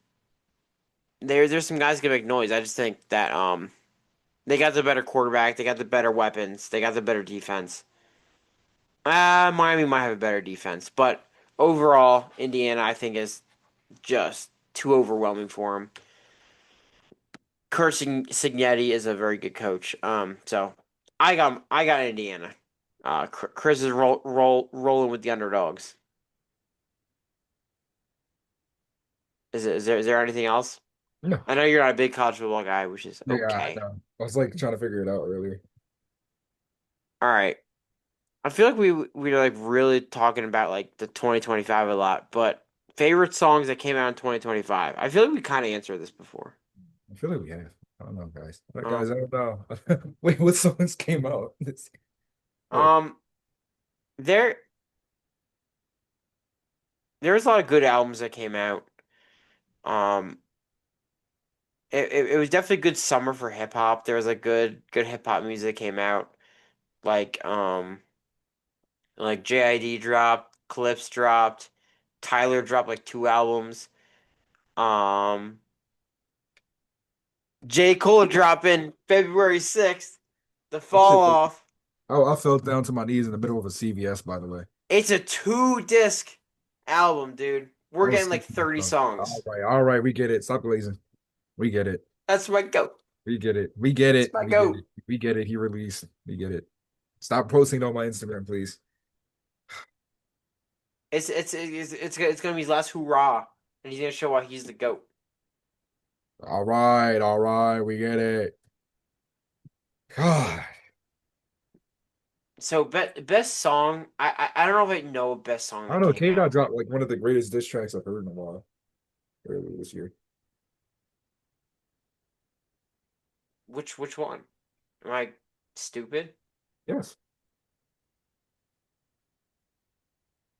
there's some guys gonna make noise. I just think that they got the better quarterback, they got the better weapons, they got the better defense. Miami might have a better defense, but overall, Indiana I think is just too overwhelming for him. Cursing Signetti is a very good coach. So I got Indiana. Chris is rolling with the underdogs. Is there anything else? No. I know you're not a big college football guy, which is Yeah, I okay. know. I was like trying to figure it out earlier. All right. I feel like we're like really talking about like the 2025 a lot, but favorite songs that came out in 2025. I feel like we kind of answered this before. I feel like we have. I don't know, guys. Um, Guys, I don't know. Wait, what songs came out? Oh, um, there there's a lot of good albums that came out. Um, it was definitely a good summer for hip hop. There was like good hip hop music that came out. Like like JID dropped, Clips dropped, Tyler dropped like 2 albums. Um, J. Cole dropping February 6th. The that fall shit. off. Oh, I fell down to my knees in the middle of a CVS, by the way. It's a 2 disc album, dude. I We're was getting like sleeping. 30 songs. All right, we get it. Stop glazing. We get it. That's my goat. We get it. We get That's it. my We get goat. it. We get it. He released. We get it. Stop posting on my Instagram, please. It's gonna be his last hoorah, and he's gonna show why he's the goat. All right, we get it. God, So best song. I don't know if I know a best song I don't that know. came K Dot out. dropped like one of the greatest diss tracks I've heard in a while earlier this year. Which one? Am I stupid? Yes.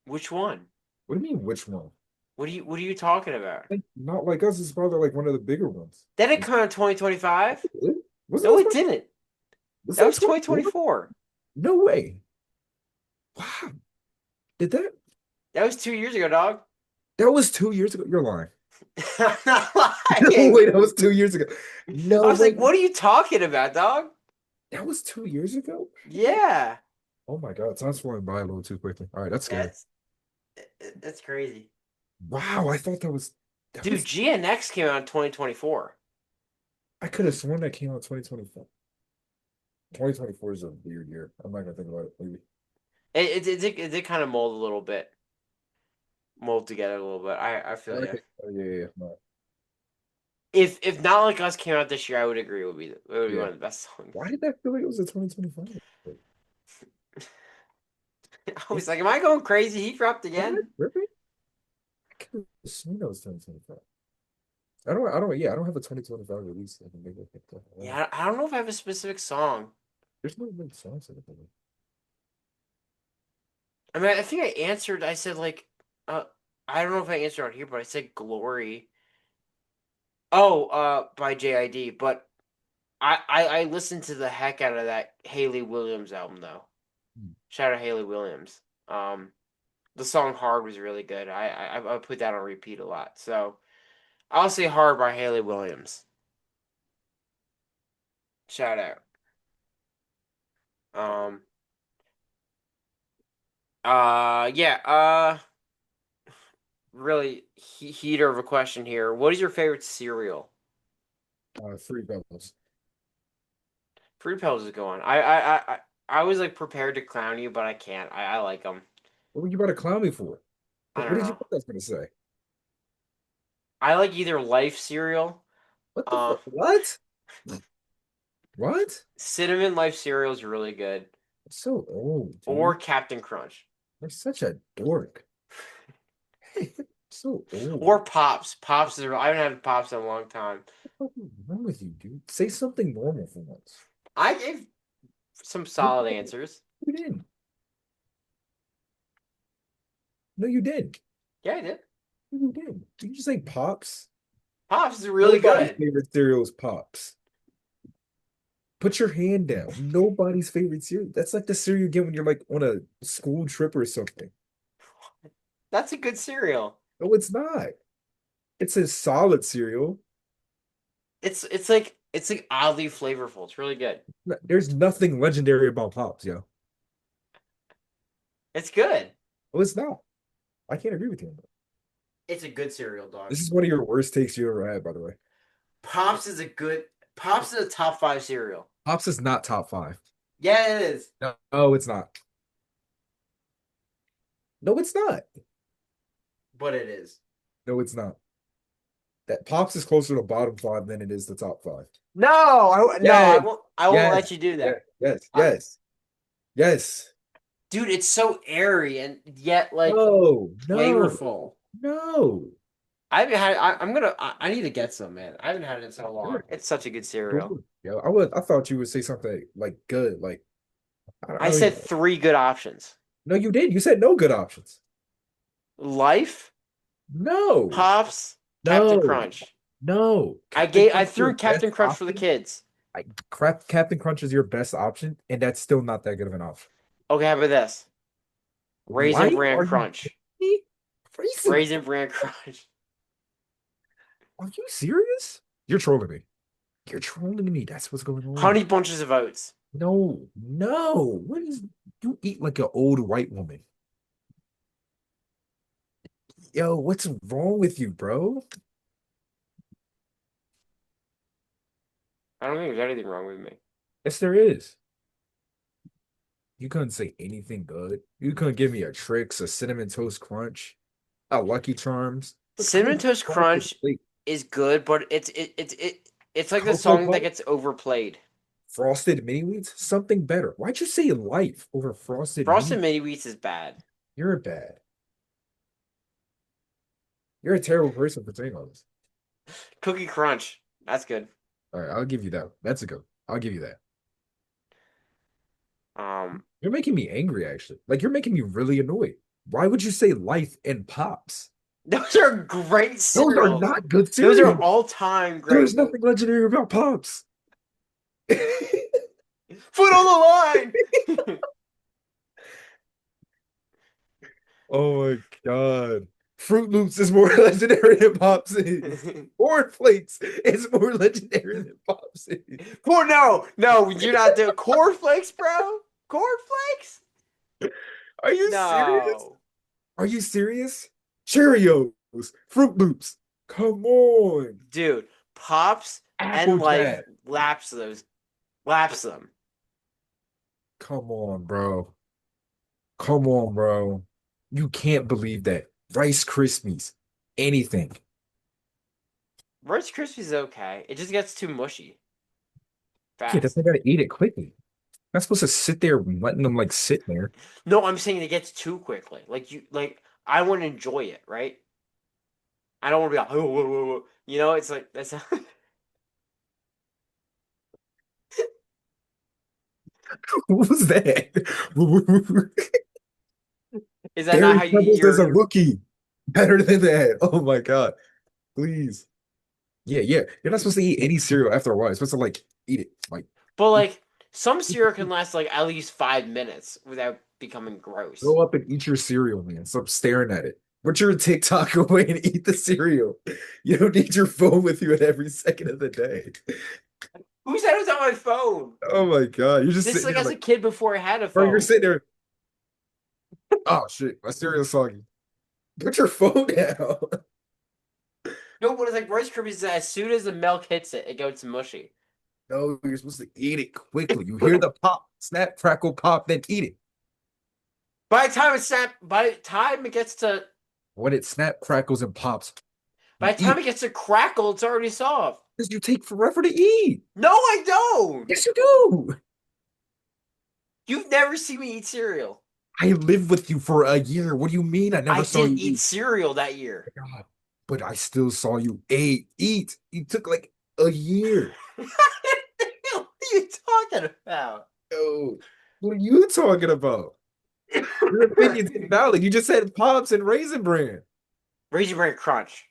Which one? What do you mean, which one? What are you talking about? Like, not like us. It's probably like one of the bigger ones. That didn't come out in 2025. Really? Was No, that it didn't. was That that was 24? 2024. No way. Wow. Did that? That was 2 years ago, dog. That was 2 years ago. You're lying. I'm not No lying. way, that was 2 years ago. I No was way, like, what are you talking about, dog? that was 2 years ago. Yeah. Oh my God, time's flying by a little too quickly. All right, that's scary. That's crazy. Wow, I thought that Dude, was. GNX came out in 2024. I could have sworn that came out 2024. 2024 is a weird year. I'm not gonna think about it. Maybe. It did kind of mold together a little bit. I feel Okay. you. Oh, yeah. No. If Not Like Us came out this year, I would agree it would be Yeah. one of the best songs. Why did that feel like it was a 2025? I was like, am I going crazy? He dropped What? again. Really? I could have sworn that was 2025. Yeah, I don't have a 2025 release. I can make it pick that. Yeah, I don't know if I have a specific song. There's no good songs in it. I mean, I think I answered. I said like, uh, I don't know if I answered on here, but I said "Glory." Oh, by JID. But I listened to the heck out of that Haley Williams album though. Hmm. Shout out Haley Williams. The song "Hard" was really good. I put that on repeat a lot. So I'll say "Hard" by Haley Williams. Shout out. Um. Yeah. Really heater of a question here. What is your favorite cereal? Free Bubbles. Fruit Pebbles is a good one. I was like prepared to clown you, but I can't. I like them. What were you about to clown me for? I What don't did you know. think I was gonna say? I like either Life cereal, What the uh, fuck? What? What? Cinnamon Life cereal is really good, That's so old, or dude. Captain Crunch, You're such a dork. So old. or Pops. Pops is. I haven't had Pops in a long time. What the fuck is wrong with you, dude? Say something normal for once. I gave some No, solid answers. you didn't. No, you didn't. Yeah, I did. No, you didn't. Did you just say Pops? Pops is really Nobody's good. favorite cereal is Pops. Put your hand down. Nobody's favorite cereal. That's like the cereal you get when you're like on a school trip or something. That's a good cereal. No, it's not. It's a solid cereal. It's like oddly flavorful. It's really good. There's nothing legendary about Pops, yo. It's good. Oh, it's not. I can't agree with you on that. It's a good cereal, dog. This is one of your worst takes you ever had, by the way. Pops is a good. Pops is a top five cereal. Pops is not top five. Yeah, it is. No, it's not. No, it's not. But it is. No, it's not. That Pops is closer to bottom five than it is the top five. No, no, I Yes, won't. I won't yes, let you do yes, that. yes, I, yes, yes. dude, it's so airy and yet like No, no, flavorful. no. I haven't had. I'm gonna. I need to get some, man. I haven't had it in so long. Sure, It's such a good cereal. sure. Yeah, I thought you would say something like good, like I I don't said even. three good options: No, you did. You said no good options. Life, No, Pops, Captain no, Crunch. no. I Crunch is your threw best Captain Crunch for the option. kids. Captain Crunch is your best option, and that's still not that good of an option. Okay, how about this? Raisin Why Bran are you Crunch. kidding me? Raisin? Raisin Bran Crunch. Are you serious? You're trolling me. You're trolling me. That's what's going on. Honey Bunches of Oats. No, no. What is you eat like an old white woman? Yo, what's wrong with you, bro? I don't think there's anything wrong with me. Yes, there is. You couldn't say anything good. You couldn't give me a Trix, a cinnamon toast crunch, a Lucky Charms. Look, I Cinnamon don't Toast want to Crunch play is good, but it's like the Cocoa song that Puff, gets overplayed. Frosted Mini Wheats, something better. Why'd you say life over Frosted Frosted Mini? Mini Wheats is bad. You're bad. You're a terrible person for saying all this. Cookie Crunch. That's good. All right, I'll give you that. That's a go. I'll give you that. Um, You're making me angry, actually. Like you're making me really annoyed. Why would you say life and pops? those are great Those are cereals. not good Those are cereals. all-time great. There's nothing legendary about pops. Foot on the line. Oh my God. Fruit Loops is more legendary than Pops is. Corn Flakes is more legendary than Pops is. No, you're not doing cornflakes, bro. Cornflakes? Are you serious? No, Are you serious? Cheerios, Fruit Loops. Come on. dude. Pops and Life Applejack. laps them. Come on, bro. Come on, bro. You can't believe that. Rice Krispies. Anything. Rice Krispies is okay. It just gets too mushy Yeah, that's fast. why I gotta eat it quickly. Not supposed to sit there letting them like sit there. No, I'm saying it gets too quickly. I want to enjoy it, right? I don't want to be like, whoa. It's like that's. What was that? Is that not Barry how Pebbles as a you're? rookie. Better than that. Oh my God. Please. Yeah. You're not supposed to eat any cereal after a while. You're supposed to like eat it. Like But like some cereal can last like at least 5 minutes without becoming gross. go up and eat your cereal, man. Stop staring at it. Put your TikTok away and eat the cereal. You don't need your phone with you at every second of the day. Who said it was on my phone? Oh my God. You're just This is sitting like there as like, a kid before I had a bro, you're phone. sitting there. Oh shit, my cereal's soggy. Put your phone down. No, but it's like Rice Krispies. As soon as the milk hits it, it goes mushy. No, you're supposed to eat it quickly. You hear the pop, snap, crackle, pop, then eat it. By the time it gets to, When it snap, crackles, and pops, by you the eat time it. it gets to crackle, it's already soft. Because you take forever to eat. No, I don't. Yes, you do. You've never seen me eat cereal. I lived with you for a year. What do you mean I I never saw didn't you eat eat? cereal that year. God, but I still saw you eat. You took like a year. What are you talking about? Oh, what are you talking about? Your opinion's invalid. You just said Pops and Raisin Bran. Raisin Bran Crunch.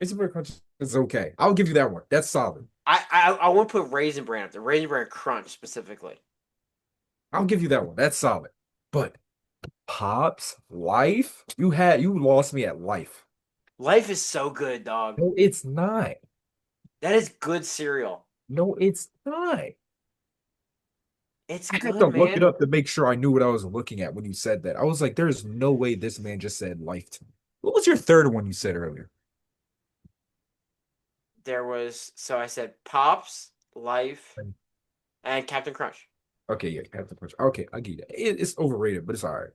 Raisin Bran Crunch is okay. I'll give you that one. That's solid. I won't put Raisin Bran up there. Raisin Bran Crunch specifically. I'll give you that one. That's solid. But Pops, Life, you lost me at Life. Life is so good, dog. No, it's not. That is good cereal. No, it's not. It's I had to good, look it man. up to make sure I knew what I was looking at when you said that. I was like, there's no way this man just said Life to me. What was your third one you said earlier? So I said Pops, Life, and Captain Crunch. Okay, yeah, Captain Crunch. Okay, I get it. It's overrated, but it's all right.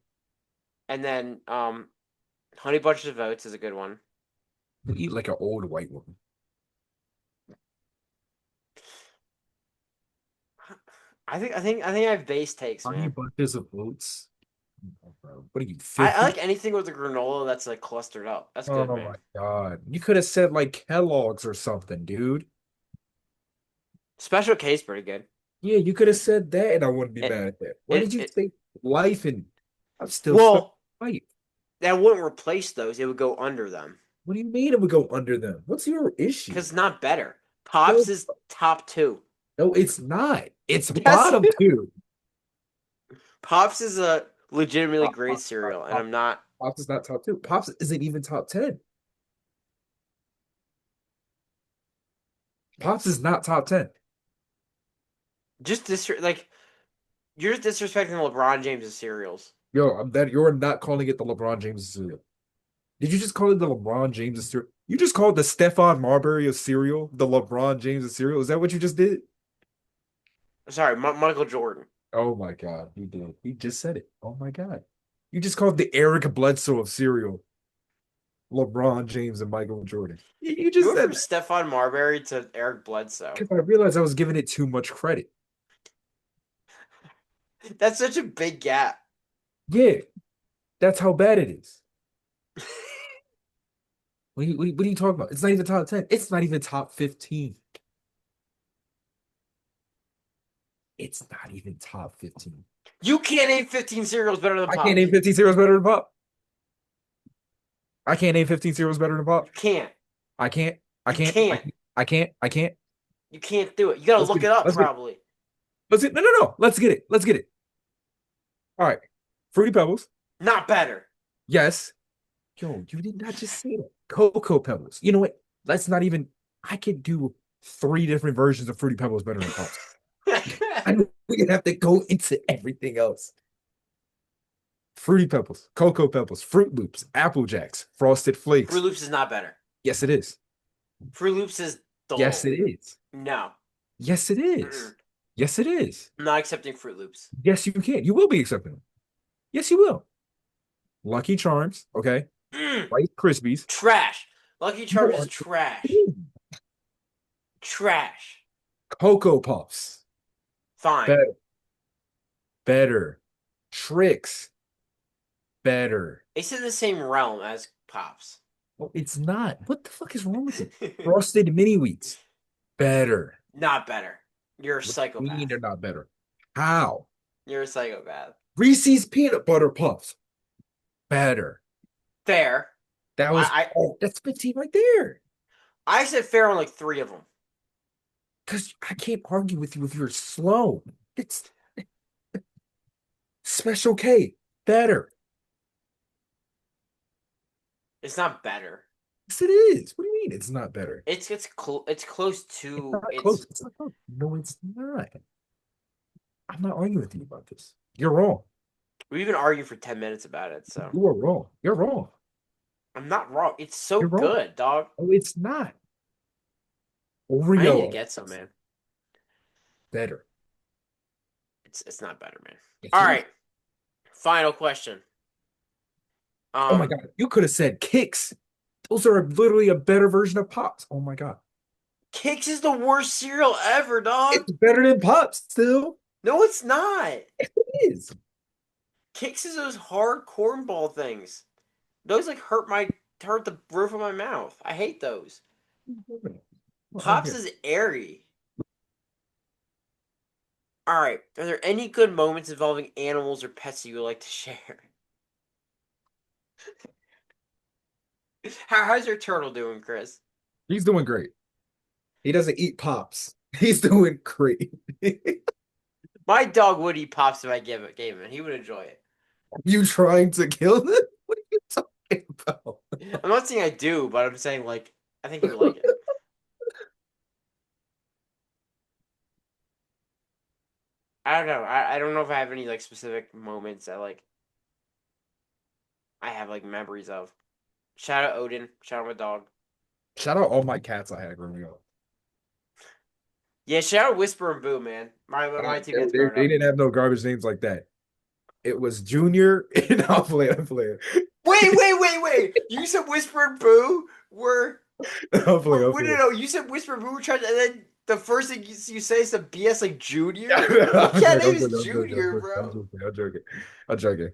And then Honey Bunches of Oats is a good one. You eat like an old white woman. I think I have base takes, Honey man. bunches of oats. Oh, bro. What are you, I 50? like anything with a granola that's like clustered up. That's Oh good, man. my God. You could have said like Kellogg's or something, dude. Special K's pretty good. Yeah, you could have said that and I wouldn't be It mad at that. Why did it, you it say life and I'm still stuck well, with life? that wouldn't replace those. It would go under them. What do you mean it would go under them? What's your issue? Because it's not better. No, Pops is top two. no, it's not. It's Yes, bottom two. Pops is a legitimately Pop, great Pop, cereal, and Pop, I'm not. Pops is not top two. Pops isn't even top 10. Pops is not top 10. Just like you're just disrespecting LeBron James' cereals. Yo, you're not calling it the LeBron James cereal. Did you just call it the LeBron James cereal? You just called the Stephon Marbury of cereal the LeBron James cereal. Is that what you just did? Sorry, Michael Jordan. Oh my God, he did. He just said it. Oh my God. You just called the Eric Bledsoe of cereal LeBron James and Michael Jordan. You You just went said from that Stephon Marbury to Eric Bledsoe. because I realized I was giving it too much credit. That's such a big gap. Yeah, that's how bad it is. What are you talking about? It's not even top 10. It's not even top 15. It's not even top 15. You can't name 15 cereals better than I can't Pops. name 15 cereals better than Pop. I can't name 15 cereals better than Pop. You can't. I can't. I You can't. can't. I can't. You can't do it. You gotta Let's look get it it. up Let's get it. probably. Let's get no. Let's get it. Let's get it. All right. Fruity Pebbles. Not better. Yes. Yo, you did not just say that. Cocoa Pebbles. You know what? Let's not even. I could do 3 different versions of Fruity Pebbles better than Pops. I don't even have to go into everything else. Fruity Pebbles, Cocoa Pebbles, Fruit Loops, Apple Jacks, Frosted Fruit Flakes. Loops is not better. Yes, it is. Fruit Loops is Yes, dull. it is. No. Yes, it is. Mm-mm. Yes, it is. I'm not accepting Fruit Loops. Yes, you can. You will be accepting them. Yes, you will. Lucky Charms, okay? Mm, Rice Krispies. trash. Lucky You Charms is are trash. Trash. Cocoa Puffs. Fine. Better. Better. Tricks. Better. It's in the same realm as Pops. Oh, it's not. What the fuck is wrong with it? Frosted Mini Wheats. Better. Not better. You're a What do you mean psychopath. they're not better? How? You're a psychopath. Reese's Peanut Butter Puffs. Better. Fair. That was, I oh, that's 15 right there. I said fair on like 3 of them. Because I can't argue with you if you're slow. It's Special K. Better. It's not better. Yes, it is. What do you mean it's not better? It's close It's to not it's close. It's not close. No, it's not. I'm not arguing with you about this. You're wrong. we've been arguing for 10 minutes about it, so You are wrong. You're wrong. I'm not wrong. It's so You're wrong. good, dog. Oh, it's not. I need to Oreo. get some, man. Better. It's not better, man. Yes, All it is. right. Final question. Oh my God. You could have said Kicks. Those are literally a better version of Pops. Oh my God. Kix is the worst cereal ever, dog. It's better than Pops still. No, it's not. It is. Kix is those hard cornball things. Those like hurt the roof of my mouth. I hate those. Pops is airy. All right. Are there any good moments involving animals or pets that you would like to share? How's your turtle doing, Chris? He's doing great. He doesn't eat Pops. He's doing great. My dog would eat Pops if I gave him. He would enjoy it. You trying to kill him? What are you talking about? I'm not saying I do, but I'm saying like I think he would like it. I don't know. I don't know if I have any like specific moments that like I have like memories of. Shout out Odin. Shout out my dog. Shout out all my cats I had growing up. Yeah, shout out Whisper and Boo, man. My two cats growing They up. didn't have no garbage names like that. It was Junior and I'll play. Wait. You said Whisper and Boo were I'll play. wait, no. You said Whisper and Boo were trying to, and then the first thing you say is the BS like Junior. What cat name is Junior, bro? I'm joking.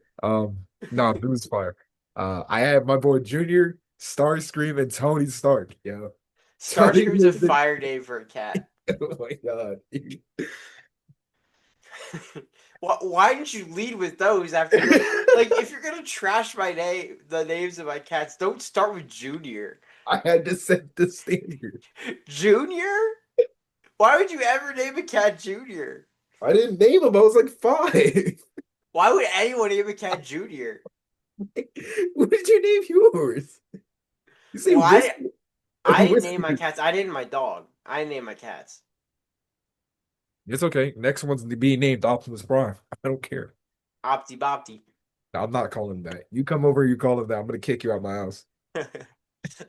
No, Boo's fire. I had my boy Junior, Starscream, and Tony Stark. Yeah. Starscream's a fire name for a cat. Oh my God. Why didn't you lead with those after like if you're gonna trash the names of my cats, don't start with Junior. I had to set the standard. Junior? Why would you ever name a cat Junior? I didn't name him. I was like 5. Why would anyone name a cat Junior? What did you name yours? You say Well, I didn't Whisper. name my cats. I didn't my dog. I didn't name my cats. It's okay. Next one's to be named Optimus Prime. I don't care. Opti Bopti. I'm not calling him that. You come over, you call him that. I'm gonna kick you out my house. I'm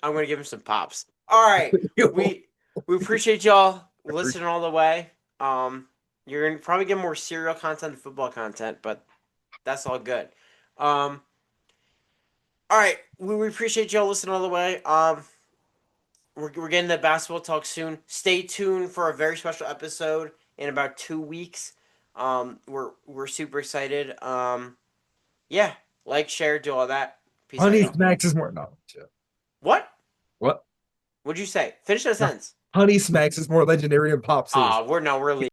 gonna give him some pops. All right, we appreciate y'all listening all the way. You're gonna probably get more cereal content and football content, but that's all good. All right, we appreciate y'all listening all the way. We're getting the basketball talk soon. Stay tuned for a very special episode in about 2 weeks. We're super excited. Yeah, like, share, do all that. Peace out, Honey y'all. Smacks is more. No. What? What? What'd you say? Finish that sentence. Honey Smacks is more legendary than Pops is. We're leaving.